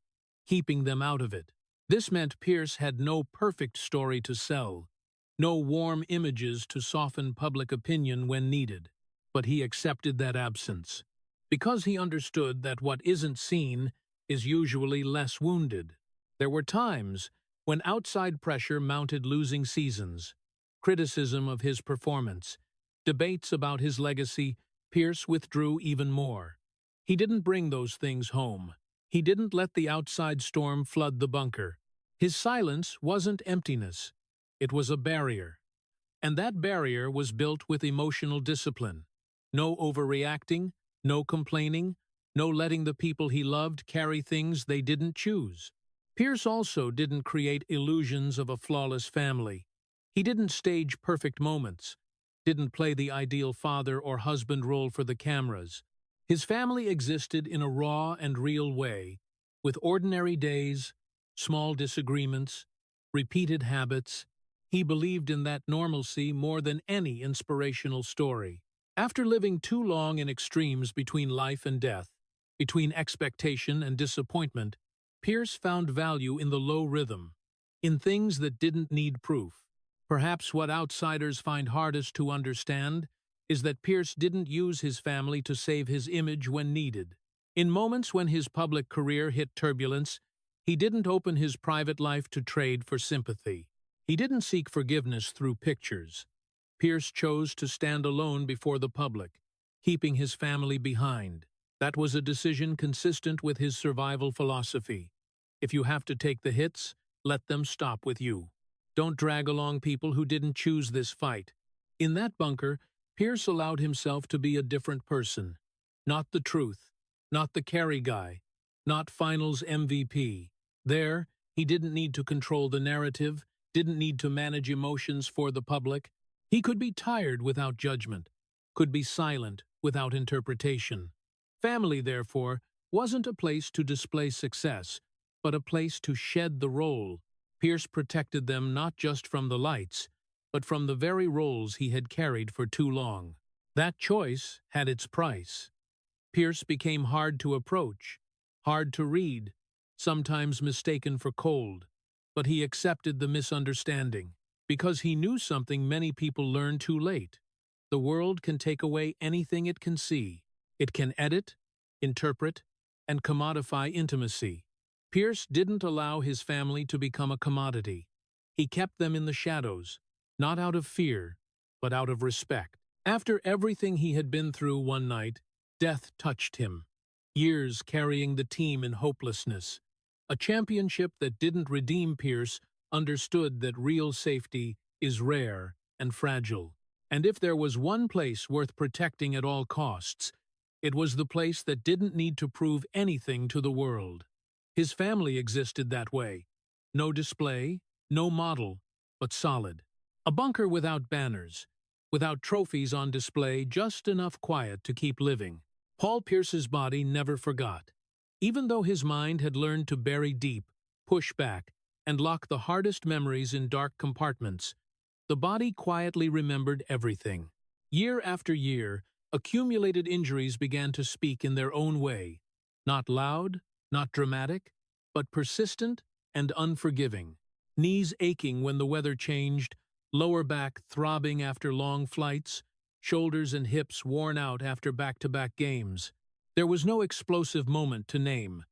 keeping them out of it. This meant Pierce had no perfect story to sell, no warm images to soften public opinion when needed. But he accepted that absence, because he understood that what isn't seen is usually less wounded. There were times when outside pressure mounted losing seasons, criticism of his performance, debates about his legacy. Pierce withdrew even more. He didn't bring those things home. He didn't let the outside storm flood the bunker. His silence wasn't emptiness. It was a barrier. And that barrier was built with emotional discipline. No overreacting, no complaining, no letting the people he loved carry things they didn't choose. Pierce also didn't create illusions of a flawless family. He didn't stage perfect moments, didn't play the ideal father or husband role for the cameras. His family existed in a raw and real way, with ordinary days, small disagreements, repeated habits. He believed in that normalcy more than any inspirational story. After living too long in extremes between life and death, between expectation and disappointment, Pierce found value in the low rhythm, in things that didn't need proof. Perhaps what outsiders find hardest to understand is that Pierce didn't use his family to save his image when needed. In moments when his public career hit turbulence, he didn't open his private life to trade for sympathy. He didn't seek forgiveness through pictures. Pierce chose to stand alone before the public, keeping his family behind. That was a decision consistent with his survival philosophy. If you have to take the hits, let them stop with you. Don't drag along people who didn't choose this fight. In that bunker, Pierce allowed himself to be a different person. Not the truth, not the carry guy, not finals MVP. There, he didn't need to control the narrative, didn't need to manage emotions for the public. He could be tired without judgment, could be silent without interpretation. Family, therefore, wasn't a place to display success, but a place to shed the role. Pierce protected them not just from the lights, but from the very roles he had carried for too long. That choice had its price. Pierce became hard to approach, hard to read, sometimes mistaken for cold, but he accepted the misunderstanding, because he knew something many people learn too late. The world can take away anything it can see. It can edit, interpret, and commodify intimacy. Pierce didn't allow his family to become a commodity. He kept them in the shadows, not out of fear, but out of respect. After everything he had been through one night, death touched him. Years carrying the team in hopelessness. A championship that didn't redeem Pierce understood that real safety is rare and fragile. And if there was one place worth protecting at all costs, it was the place that didn't need to prove anything to the world. His family existed that way. No display, no model, but solid. A bunker without banners, without trophies on display, just enough quiet to keep living. Paul Pierce's body never forgot. Even though his mind had learned to bury deep, push back, and lock the hardest memories in dark compartments, the body quietly remembered everything. Year after year, accumulated injuries began to speak in their own way. Not loud, not dramatic, but persistent and unforgiving. Knees aching when the weather changed, lower back throbbing after long flights, shoulders and hips worn out after back-to-back games. There was no explosive moment to name,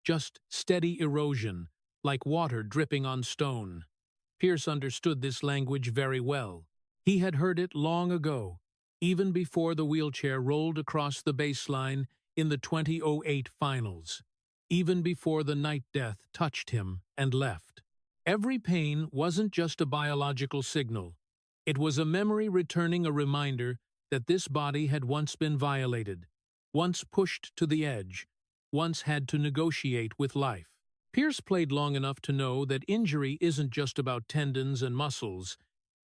just steady erosion, like water dripping on stone. Pierce understood this language very well. He had heard it long ago, even before the wheelchair rolled across the baseline in the 2008 finals, even before the night death touched him and left. Every pain wasn't just a biological signal. It was a memory returning, a reminder that this body had once been violated, once pushed to the edge, once had to negotiate with life. Pierce played long enough to know that injury isn't just about tendons and muscles.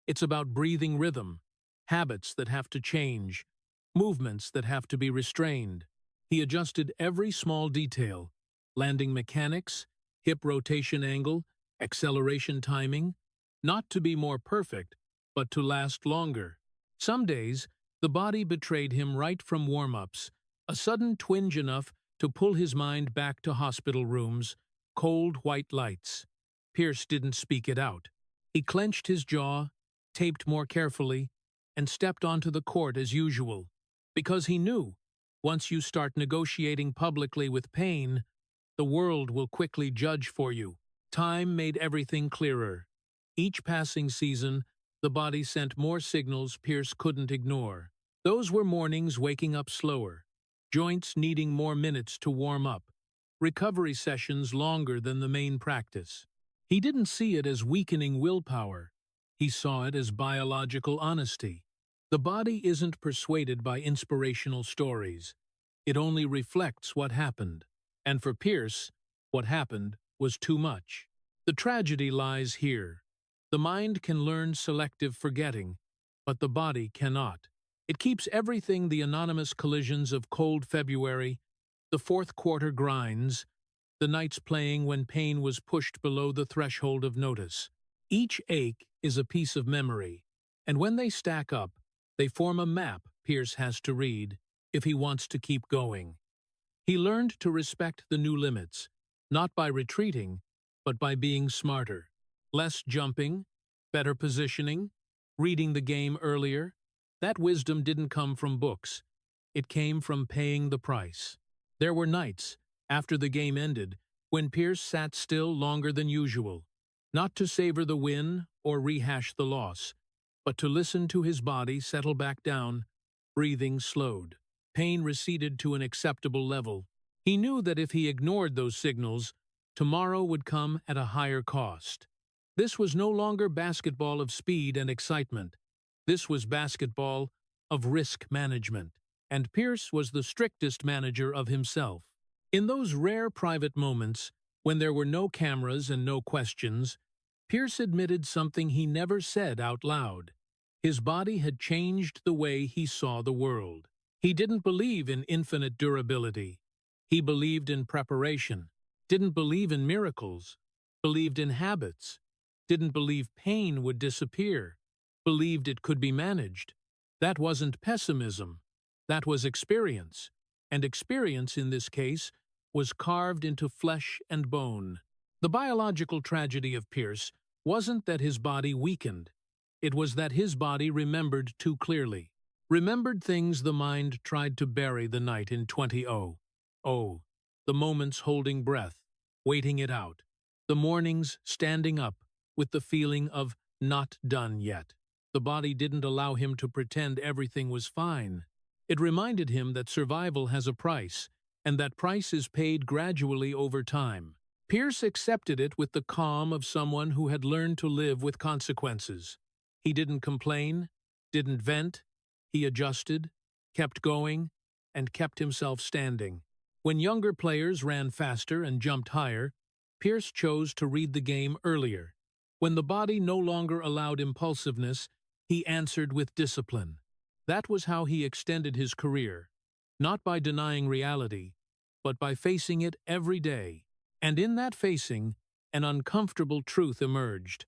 It's about breathing rhythm, habits that have to change, movements that have to be restrained. He adjusted every small detail, landing mechanics, hip rotation angle, acceleration timing, not to be more perfect, but to last longer. Some days, the body betrayed him right from warm-ups, a sudden twinge enough to pull his mind back to hospital rooms, cold white lights. Pierce didn't speak it out. He clenched his jaw, taped more carefully, and stepped onto the court as usual, because he knew, once you start negotiating publicly with pain, the world will quickly judge for you. Time made everything clearer. Each passing season, the body sent more signals Pierce couldn't ignore. Those were mornings waking up slower, joints needing more minutes to warm up, recovery sessions longer than the main practice. He didn't see it as weakening willpower. He saw it as biological honesty. The body isn't persuaded by inspirational stories. It only reflects what happened. And for Pierce, what happened was too much. The tragedy lies here. The mind can learn selective forgetting, but the body cannot. It keeps everything: the anonymous collisions of cold February, the fourth quarter grinds, the nights playing when pain was pushed below the threshold of notice. Each ache is a piece of memory, and when they stack up, they form a map Pierce has to read if he wants to keep going. He learned to respect the new limits, not by retreating, but by being smarter. Less jumping, better positioning, reading the game earlier. That wisdom didn't come from books. It came from paying the price. There were nights, after the game ended, when Pierce sat still longer than usual, not to savor the win or rehash the loss, but to listen to his body settle back down. Breathing slowed. Pain receded to an acceptable level. He knew that if he ignored those signals, tomorrow would come at a higher cost. This was no longer basketball of speed and excitement. This was basketball of risk management, and Pierce was the strictest manager of himself. In those rare private moments, when there were no cameras and no questions, Pierce admitted something he never said out loud. His body had changed the way he saw the world. He didn't believe in infinite durability. He believed in preparation, didn't believe in miracles, believed in habits, didn't believe pain would disappear, believed it could be managed. That wasn't pessimism. That was experience. And experience, in this case, was carved into flesh and bone. The biological tragedy of Pierce wasn't that his body weakened. It was that his body remembered too clearly. Remembered things the mind tried to bury the night in 2000. Oh, the moments holding breath, waiting it out. The mornings standing up with the feeling of not done yet. The body didn't allow him to pretend everything was fine. It reminded him that survival has a price, and that price is paid gradually over time. Pierce accepted it with the calm of someone who had learned to live with consequences. He didn't complain, didn't vent. He adjusted, kept going, and kept himself standing. When younger players ran faster and jumped higher, Pierce chose to read the game earlier. When the body no longer allowed impulsiveness, he answered with discipline. That was how he extended his career, not by denying reality, but by facing it every day. And in that facing, an uncomfortable truth emerged.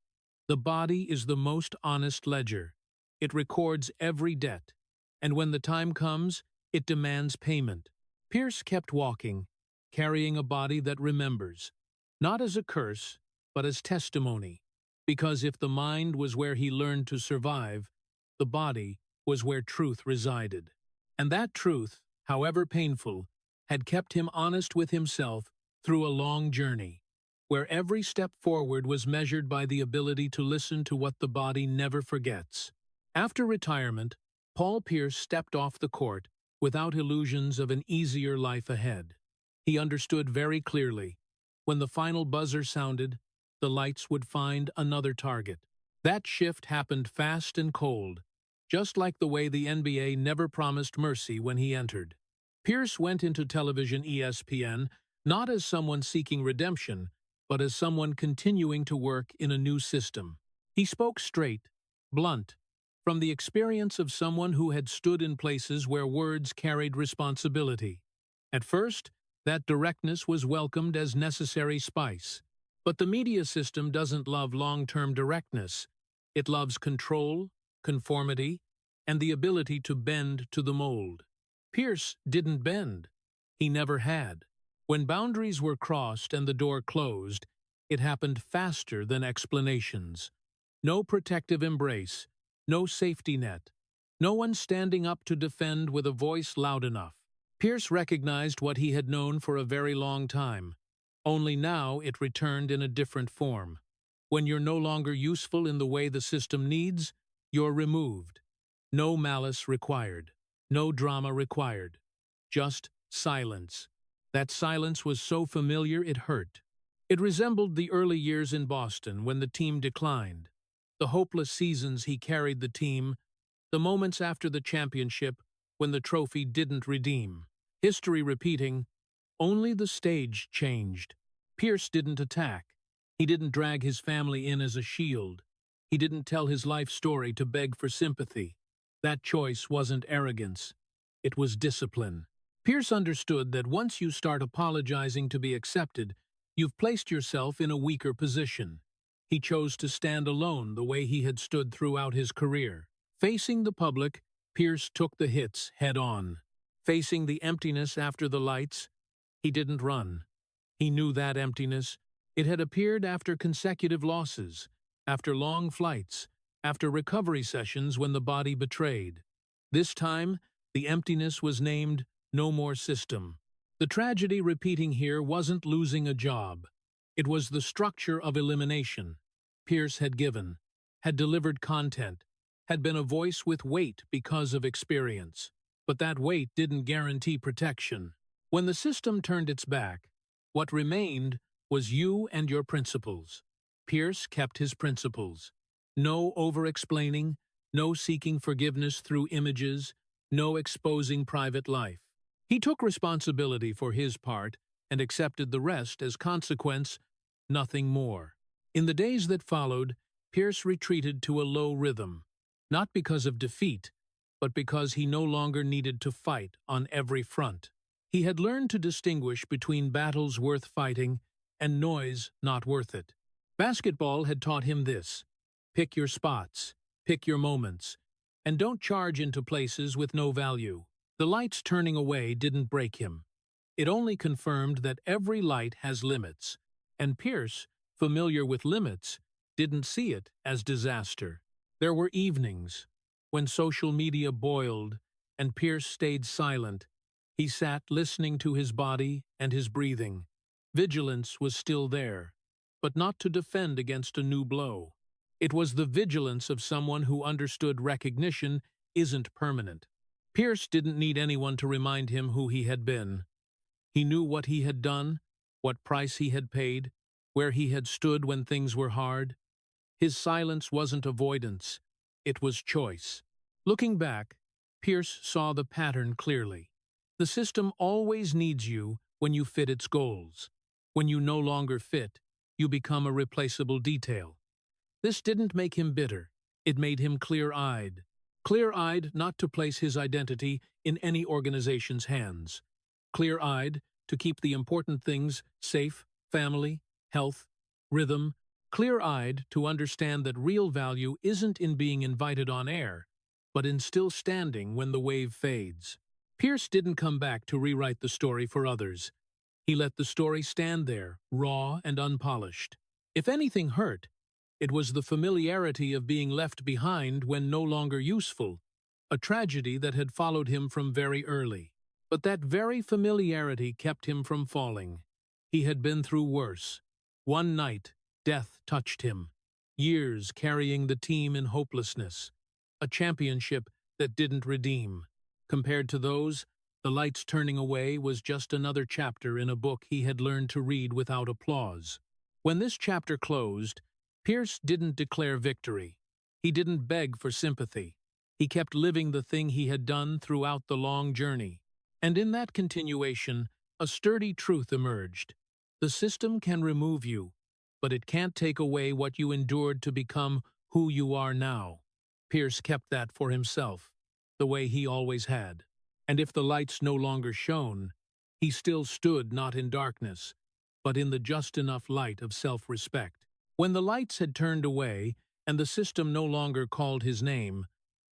The body is the most honest ledger. It records every debt, and when the time comes, it demands payment. Pierce kept walking, carrying a body that remembers, not as a curse, but as testimony, because if the mind was where he learned to survive, the body was where truth resided. And that truth, however painful, had kept him honest with himself through a long journey, where every step forward was measured by the ability to listen to what the body never forgets. After retirement, Paul Pierce stepped off the court without illusions of an easier life ahead. He understood very clearly, when the final buzzer sounded, the lights would find another target. That shift happened fast and cold, just like the way the NBA never promised mercy when he entered. Pierce went into television ESPN not as someone seeking redemption, but as someone continuing to work in a new system. He spoke straight, blunt, from the experience of someone who had stood in places where words carried responsibility. At first, that directness was welcomed as necessary spice. But the media system doesn't love long-term directness. It loves control, conformity, and the ability to bend to the mold. Pierce didn't bend. He never had. When boundaries were crossed and the door closed, it happened faster than explanations. No protective embrace, no safety net, no one standing up to defend with a voice loud enough. Pierce recognized what he had known for a very long time. Only now it returned in a different form. When you're no longer useful in the way the system needs, you're removed. No malice required. No drama required. Just silence. That silence was so familiar it hurt. It resembled the early years in Boston when the team declined. The hopeless seasons he carried the team, the moments after the championship when the trophy didn't redeem. History repeating, only the stage changed. Pierce didn't attack. He didn't drag his family in as a shield. He didn't tell his life story to beg for sympathy. That choice wasn't arrogance. It was discipline. Pierce understood that once you start apologizing to be accepted, you've placed yourself in a weaker position. He chose to stand alone the way he had stood throughout his career. Facing the public, Pierce took the hits head-on. Facing the emptiness after the lights, he didn't run. He knew that emptiness. It had appeared after consecutive losses, after long flights, after recovery sessions when the body betrayed. This time, the emptiness was named no more system. The tragedy repeating here wasn't losing a job. It was the structure of elimination. Pierce had given, had delivered content, had been a voice with weight because of experience. But that weight didn't guarantee protection. When the system turned its back, what remained was you and your principles. Pierce kept his principles. No over-explaining, no seeking forgiveness through images, no exposing private life. He took responsibility for his part and accepted the rest as consequence, nothing more. In the days that followed, Pierce retreated to a low rhythm, not because of defeat, but because he no longer needed to fight on every front. He had learned to distinguish between battles worth fighting and noise not worth it. Basketball had taught him this. Pick your spots. Pick your moments. And don't charge into places with no value. The lights turning away didn't break him. It only confirmed that every light has limits, and Pierce, familiar with limits, didn't see it as disaster. There were evenings, when social media boiled and Pierce stayed silent. He sat listening to his body and his breathing. Vigilance was still there, but not to defend against a new blow. It was the vigilance of someone who understood recognition isn't permanent. Pierce didn't need anyone to remind him who he had been. He knew what he had done, what price he had paid, where he had stood when things were hard. His silence wasn't avoidance, it was choice. Looking back, Pierce saw the pattern clearly. The system always needs you when you fit its goals. When you no longer fit, you become a replaceable detail. This didn't make him bitter, it made him clear-eyed. Clear-eyed not to place his identity in any organization's hands. Clear-eyed to keep the important things safe, family, health, rhythm. Clear-eyed to understand that real value isn't in being invited on air, but in still standing when the wave fades. Pierce didn't come back to rewrite the story for others. He let the story stand there, raw and unpolished. If anything hurt, it was the familiarity of being left behind when no longer useful, a tragedy that had followed him from very early. But that very familiarity kept him from falling. He had been through worse. One night, death touched him. Years carrying the team in hopelessness. A championship that didn't redeem. Compared to those, the lights turning away was just another chapter in a book he had learned to read without applause. When this chapter closed, Pierce didn't declare victory. He didn't beg for sympathy. He kept living the thing he had done throughout the long journey. And in that continuation, a sturdy truth emerged. The system can remove you, but it can't take away what you endured to become who you are now. Pierce kept that for himself, the way he always had. And if the lights no longer shone, he still stood not in darkness, but in the just enough light of self-respect. When the lights had turned away and the system no longer called his name,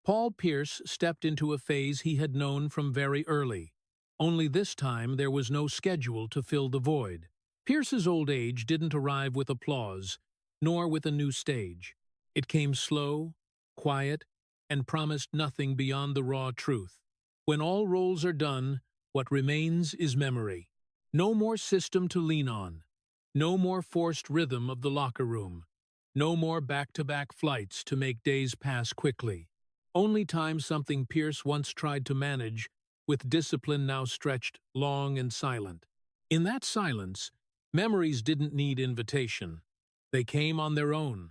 Paul Pierce stepped into a phase he had known from very early. Only this time there was no schedule to fill the void. Pierce's old age didn't arrive with applause, nor with a new stage. It came slow, quiet, and promised nothing beyond the raw truth. When all roles are done, what remains is memory. No more system to lean on. No more forced rhythm of the locker room. No more back-to-back flights to make days pass quickly. Only time something Pierce once tried to manage, with discipline now stretched long and silent. In that silence, memories didn't need invitation. They came on their own.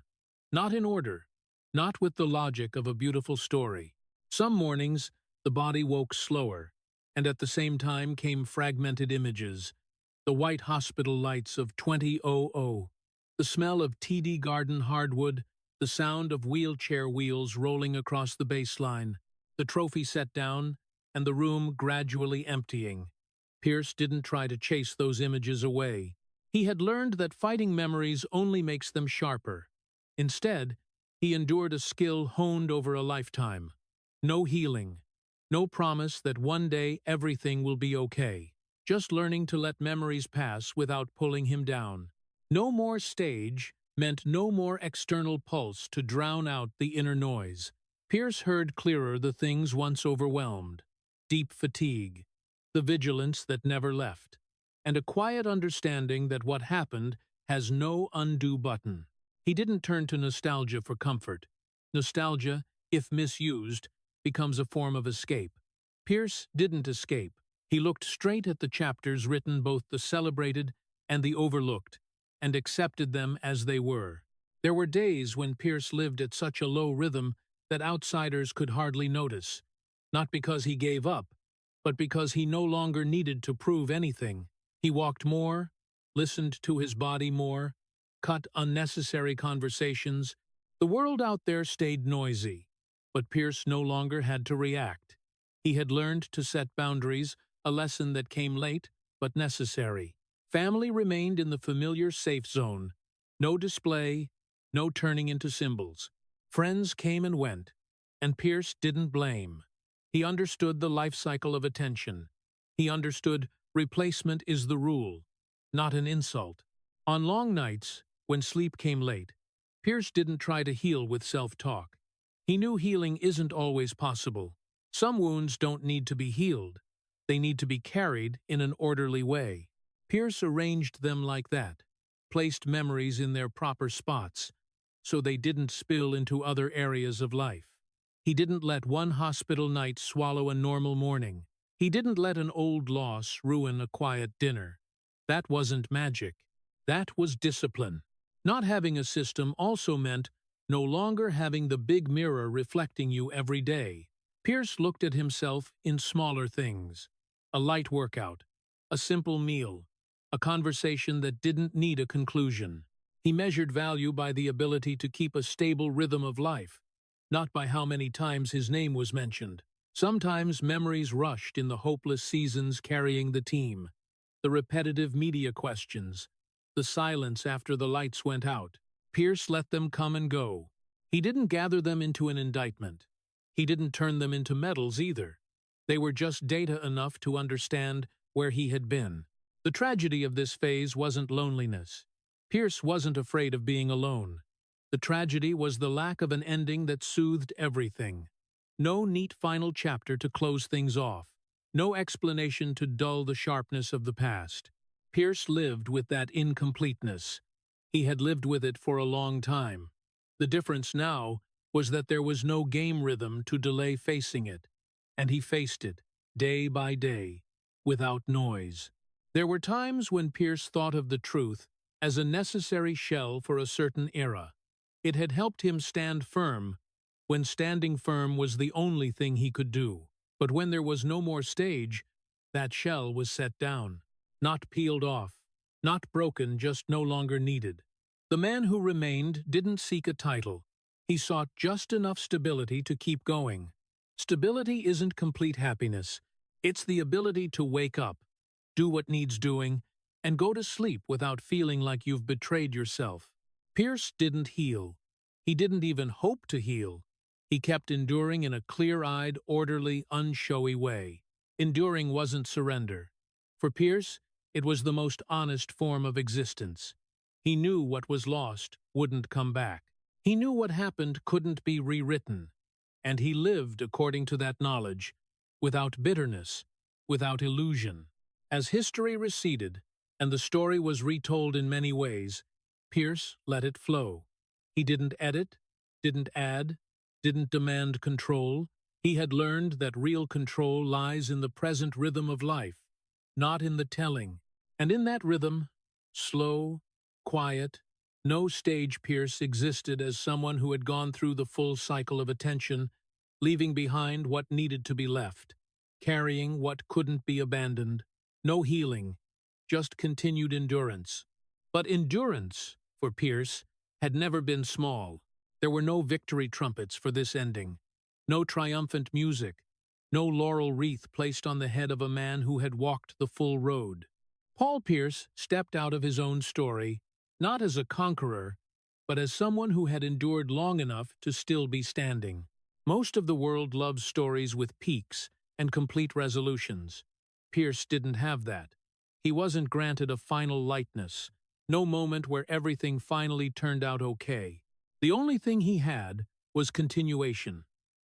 Not in order. Not with the logic of a beautiful story. Some mornings, the body woke slower, and at the same time came fragmented images. The white hospital lights of 2000, the smell of TD Garden hardwood, the sound of wheelchair wheels rolling across the baseline, the trophy set down, and the room gradually emptying. Pierce didn't try to chase those images away. He had learned that fighting memories only makes them sharper. Instead, he endured a skill honed over a lifetime. No healing. No promise that one day everything will be okay. Just learning to let memories pass without pulling him down. No more stage meant no more external pulse to drown out the inner noise. Pierce heard clearer the things once overwhelmed. Deep fatigue, the vigilance that never left, and a quiet understanding that what happened has no undo button. He didn't turn to nostalgia for comfort. Nostalgia, if misused, becomes a form of escape. Pierce didn't escape. He looked straight at the chapters written, both the celebrated and the overlooked, and accepted them as they were. There were days when Pierce lived at such a low rhythm that outsiders could hardly notice, not because he gave up, but because he no longer needed to prove anything. He walked more, listened to his body more, cut unnecessary conversations. The world out there stayed noisy, but Pierce no longer had to react. He had learned to set boundaries, a lesson that came late, but necessary. Family remained in the familiar safe zone. No display, no turning into symbols. Friends came and went, and Pierce didn't blame. He understood the life cycle of attention. He understood replacement is the rule, not an insult. On long nights, when sleep came late, Pierce didn't try to heal with self-talk. He knew healing isn't always possible. Some wounds don't need to be healed. They need to be carried in an orderly way. Pierce arranged them like that, placed memories in their proper spots, so they didn't spill into other areas of life. He didn't let one hospital night swallow a normal morning. He didn't let an old loss ruin a quiet dinner. That wasn't magic. That was discipline. Not having a system also meant no longer having the big mirror reflecting you every day. Pierce looked at himself in smaller things. A light workout, a simple meal, a conversation that didn't need a conclusion. He measured value by the ability to keep a stable rhythm of life, not by how many times his name was mentioned. Sometimes memories rushed in the hopeless seasons carrying the team, the repetitive media questions, the silence after the lights went out. Pierce let them come and go. He didn't gather them into an indictment. He didn't turn them into medals either. They were just data enough to understand where he had been. The tragedy of this phase wasn't loneliness. Pierce wasn't afraid of being alone. The tragedy was the lack of an ending that soothed everything. No neat final chapter to close things off. No explanation to dull the sharpness of the past. Pierce lived with that incompleteness. He had lived with it for a long time. The difference now was that there was no game rhythm to delay facing it, and he faced it, day by day, without noise. There were times when Pierce thought of the truth as a necessary shell for a certain era. It had helped him stand firm when standing firm was the only thing he could do. But when there was no more stage, that shell was set down, not peeled off, not broken, just no longer needed. The man who remained didn't seek a title. He sought just enough stability to keep going. Stability isn't complete happiness. It's the ability to wake up, do what needs doing, and go to sleep without feeling like you've betrayed yourself. Pierce didn't heal. He didn't even hope to heal. He kept enduring in a clear-eyed, orderly, unshowy way. Enduring wasn't surrender. For Pierce, it was the most honest form of existence. He knew what was lost wouldn't come back. He knew what happened couldn't be rewritten. And he lived according to that knowledge, without bitterness, without illusion. As history receded, and the story was retold in many ways, Pierce let it flow. He didn't edit, didn't add, didn't demand control. He had learned that real control lies in the present rhythm of life, not in the telling. And in that rhythm, slow, quiet, no stage, Pierce existed as someone who had gone through the full cycle of attention, leaving behind what needed to be left, carrying what couldn't be abandoned. No healing, just continued endurance. But endurance, for Pierce, had never been small. There were no victory trumpets for this ending, no triumphant music, no laurel wreath placed on the head of a man who had walked the full road. Paul Pierce stepped out of his own story, not as a conqueror, but as someone who had endured long enough to still be standing. Most of the world loves stories with peaks and complete resolutions. Pierce didn't have that. He wasn't granted a final lightness, no moment where everything finally turned out okay. The only thing he had was continuation,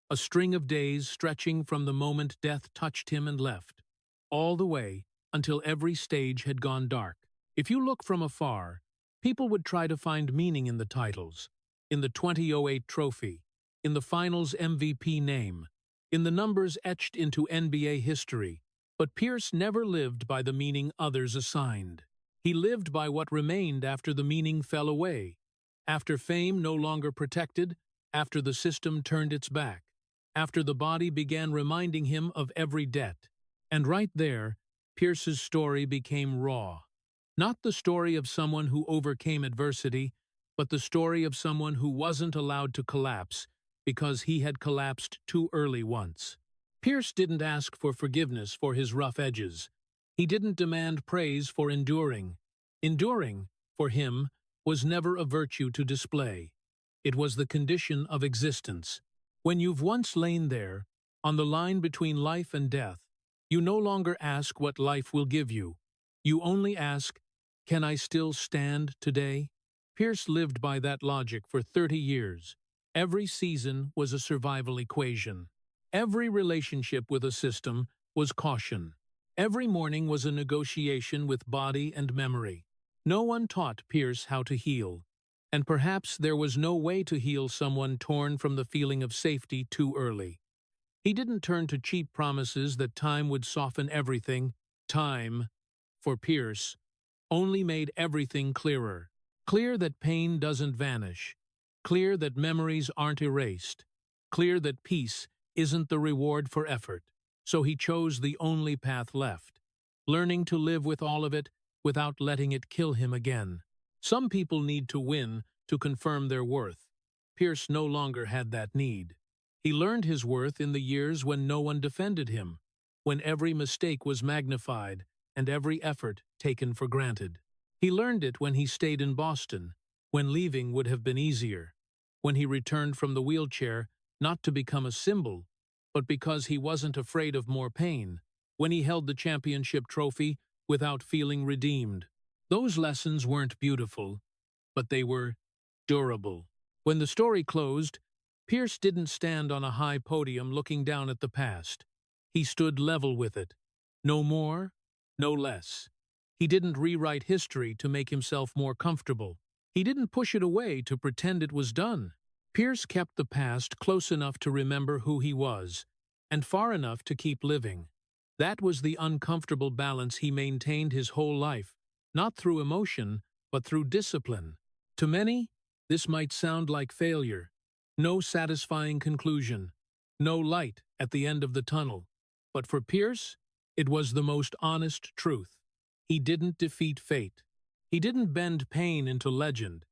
a string of days stretching from the moment death touched him and left, all the way until every stage had gone dark. If you look from afar, people would try to find meaning in the titles, in the 2008 trophy, in the finals MVP name, in the numbers etched into NBA history. But Pierce never lived by the meaning others assigned. He lived by what remained after the meaning fell away, after fame no longer protected, after the system turned its back, after the body began reminding him of every debt. And right there, Pierce's story became raw. Not the story of someone who overcame adversity, but the story of someone who wasn't allowed to collapse because he had collapsed too early once. Pierce didn't ask for forgiveness for his rough edges. He didn't demand praise for enduring. Enduring, for him, was never a virtue to display. It was the condition of existence. When you've once lain there, on the line between life and death, you no longer ask what life will give you. You only ask, can I still stand today? Pierce lived by that logic for 30 years. Every season was a survival equation. Every relationship with a system was caution. Every morning was a negotiation with body and memory. No one taught Pierce how to heal. And perhaps there was no way to heal someone torn from the feeling of safety too early. He didn't turn to cheap promises that time would soften everything. Time, for Pierce, only made everything clearer. Clear that pain doesn't vanish. Clear that memories aren't erased. Clear that peace isn't the reward for effort. So he chose the only path left, learning to live with all of it without letting it kill him again. Some people need to win to confirm their worth. Pierce no longer had that need. He learned his worth in the years when no one defended him, when every mistake was magnified and every effort taken for granted. He learned it when he stayed in Boston, when leaving would have been easier, when he returned from the wheelchair not to become a symbol, but because he wasn't afraid of more pain, when he held the championship trophy without feeling redeemed. Those lessons weren't beautiful, but they were durable. When the story closed, Pierce didn't stand on a high podium looking down at the past. He stood level with it. No more, no less. He didn't rewrite history to make himself more comfortable. He didn't push it away to pretend it was done. Pierce kept the past close enough to remember who he was, and far enough to keep living. That was the uncomfortable balance he maintained his whole life, not through emotion, but through discipline. To many, this might sound like failure. No satisfying conclusion. No light at the end of the tunnel. But for Pierce, it was the most honest truth. He didn't defeat fate. He didn't bend pain into legend.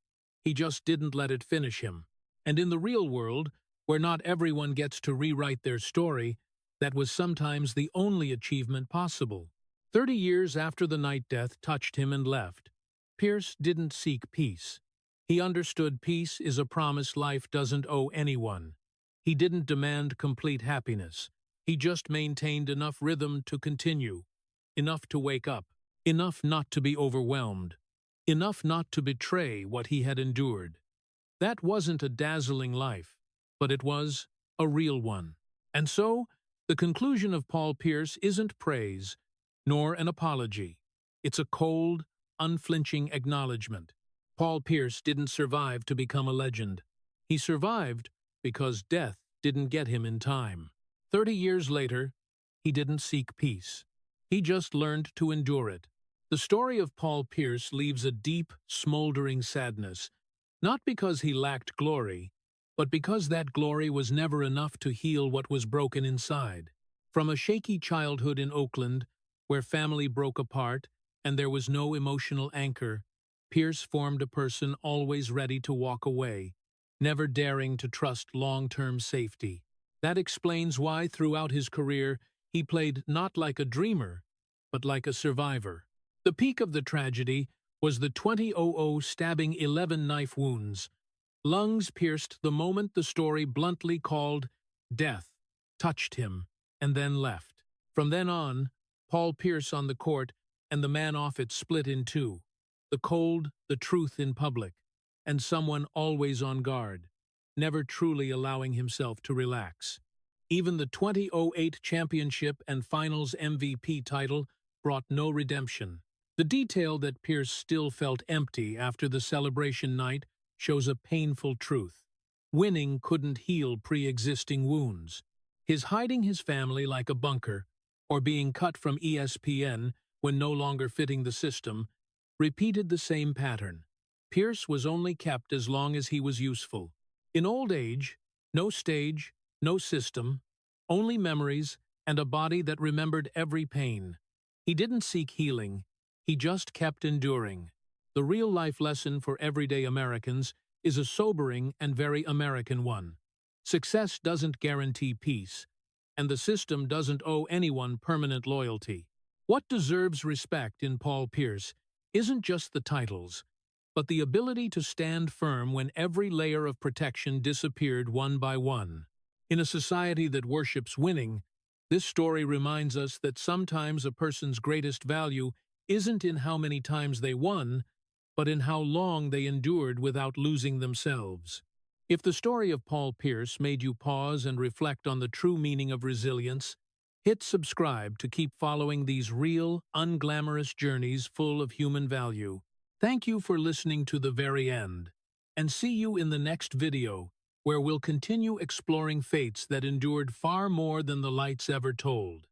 He just didn't let it finish him. And in the real world, where not everyone gets to rewrite their story, that was sometimes the only achievement possible. 30 years after the night death touched him and left, Pierce didn't seek peace. He understood peace is a promise life doesn't owe anyone. He didn't demand complete happiness. He just maintained enough rhythm to continue, enough to wake up, enough not to be overwhelmed, enough not to betray what he had endured. That wasn't a dazzling life, but it was a real one. And so, the conclusion of Paul Pierce isn't praise, nor an apology. It's a cold, unflinching acknowledgement. Paul Pierce didn't survive to become a legend. He survived because death didn't get him in time. 30 years later, he didn't seek peace. He just learned to endure it. The story of Paul Pierce leaves a deep, smoldering sadness, not because he lacked glory, but because that glory was never enough to heal what was broken inside. From a shaky childhood in Oakland, where family broke apart and there was no emotional anchor, Pierce formed a person always ready to walk away, never daring to trust long-term safety. That explains why, throughout his career, he played not like a dreamer, but like a survivor. The peak of the tragedy was the 2000 stabbing 11 knife wounds. Lungs pierced the moment the story bluntly called death touched him and then left. From then on, Paul Pierce on the court and the man off it split in two. The cold, the truth in public, and someone always on guard, never truly allowing himself to relax. Even the 2008 championship and finals MVP title brought no redemption. The detail that Pierce still felt empty after the celebration night shows a painful truth. Winning couldn't heal pre-existing wounds. His hiding his family like a bunker, or being cut from ESPN when no longer fitting the system, repeated the same pattern. Pierce was only kept as long as he was useful. In old age, no stage, no system, only memories and a body that remembered every pain. He didn't seek healing. He just kept enduring. The real-life lesson for everyday Americans is a sobering and very American one. Success doesn't guarantee peace, and the system doesn't owe anyone permanent loyalty. What deserves respect in Paul Pierce isn't just the titles, but the ability to stand firm when every layer of protection disappeared one by one. In a society that worships winning, this story reminds us that sometimes a person's greatest value isn't in how many times they won, but in how long they endured without losing themselves. If the story of Paul Pierce made you pause and reflect on the true meaning of resilience, hit subscribe to keep following these real, unglamorous journeys full of human value. Thank you for listening to the very end, and see you in the next video, where we'll continue exploring fates that endured far more than the lights ever told.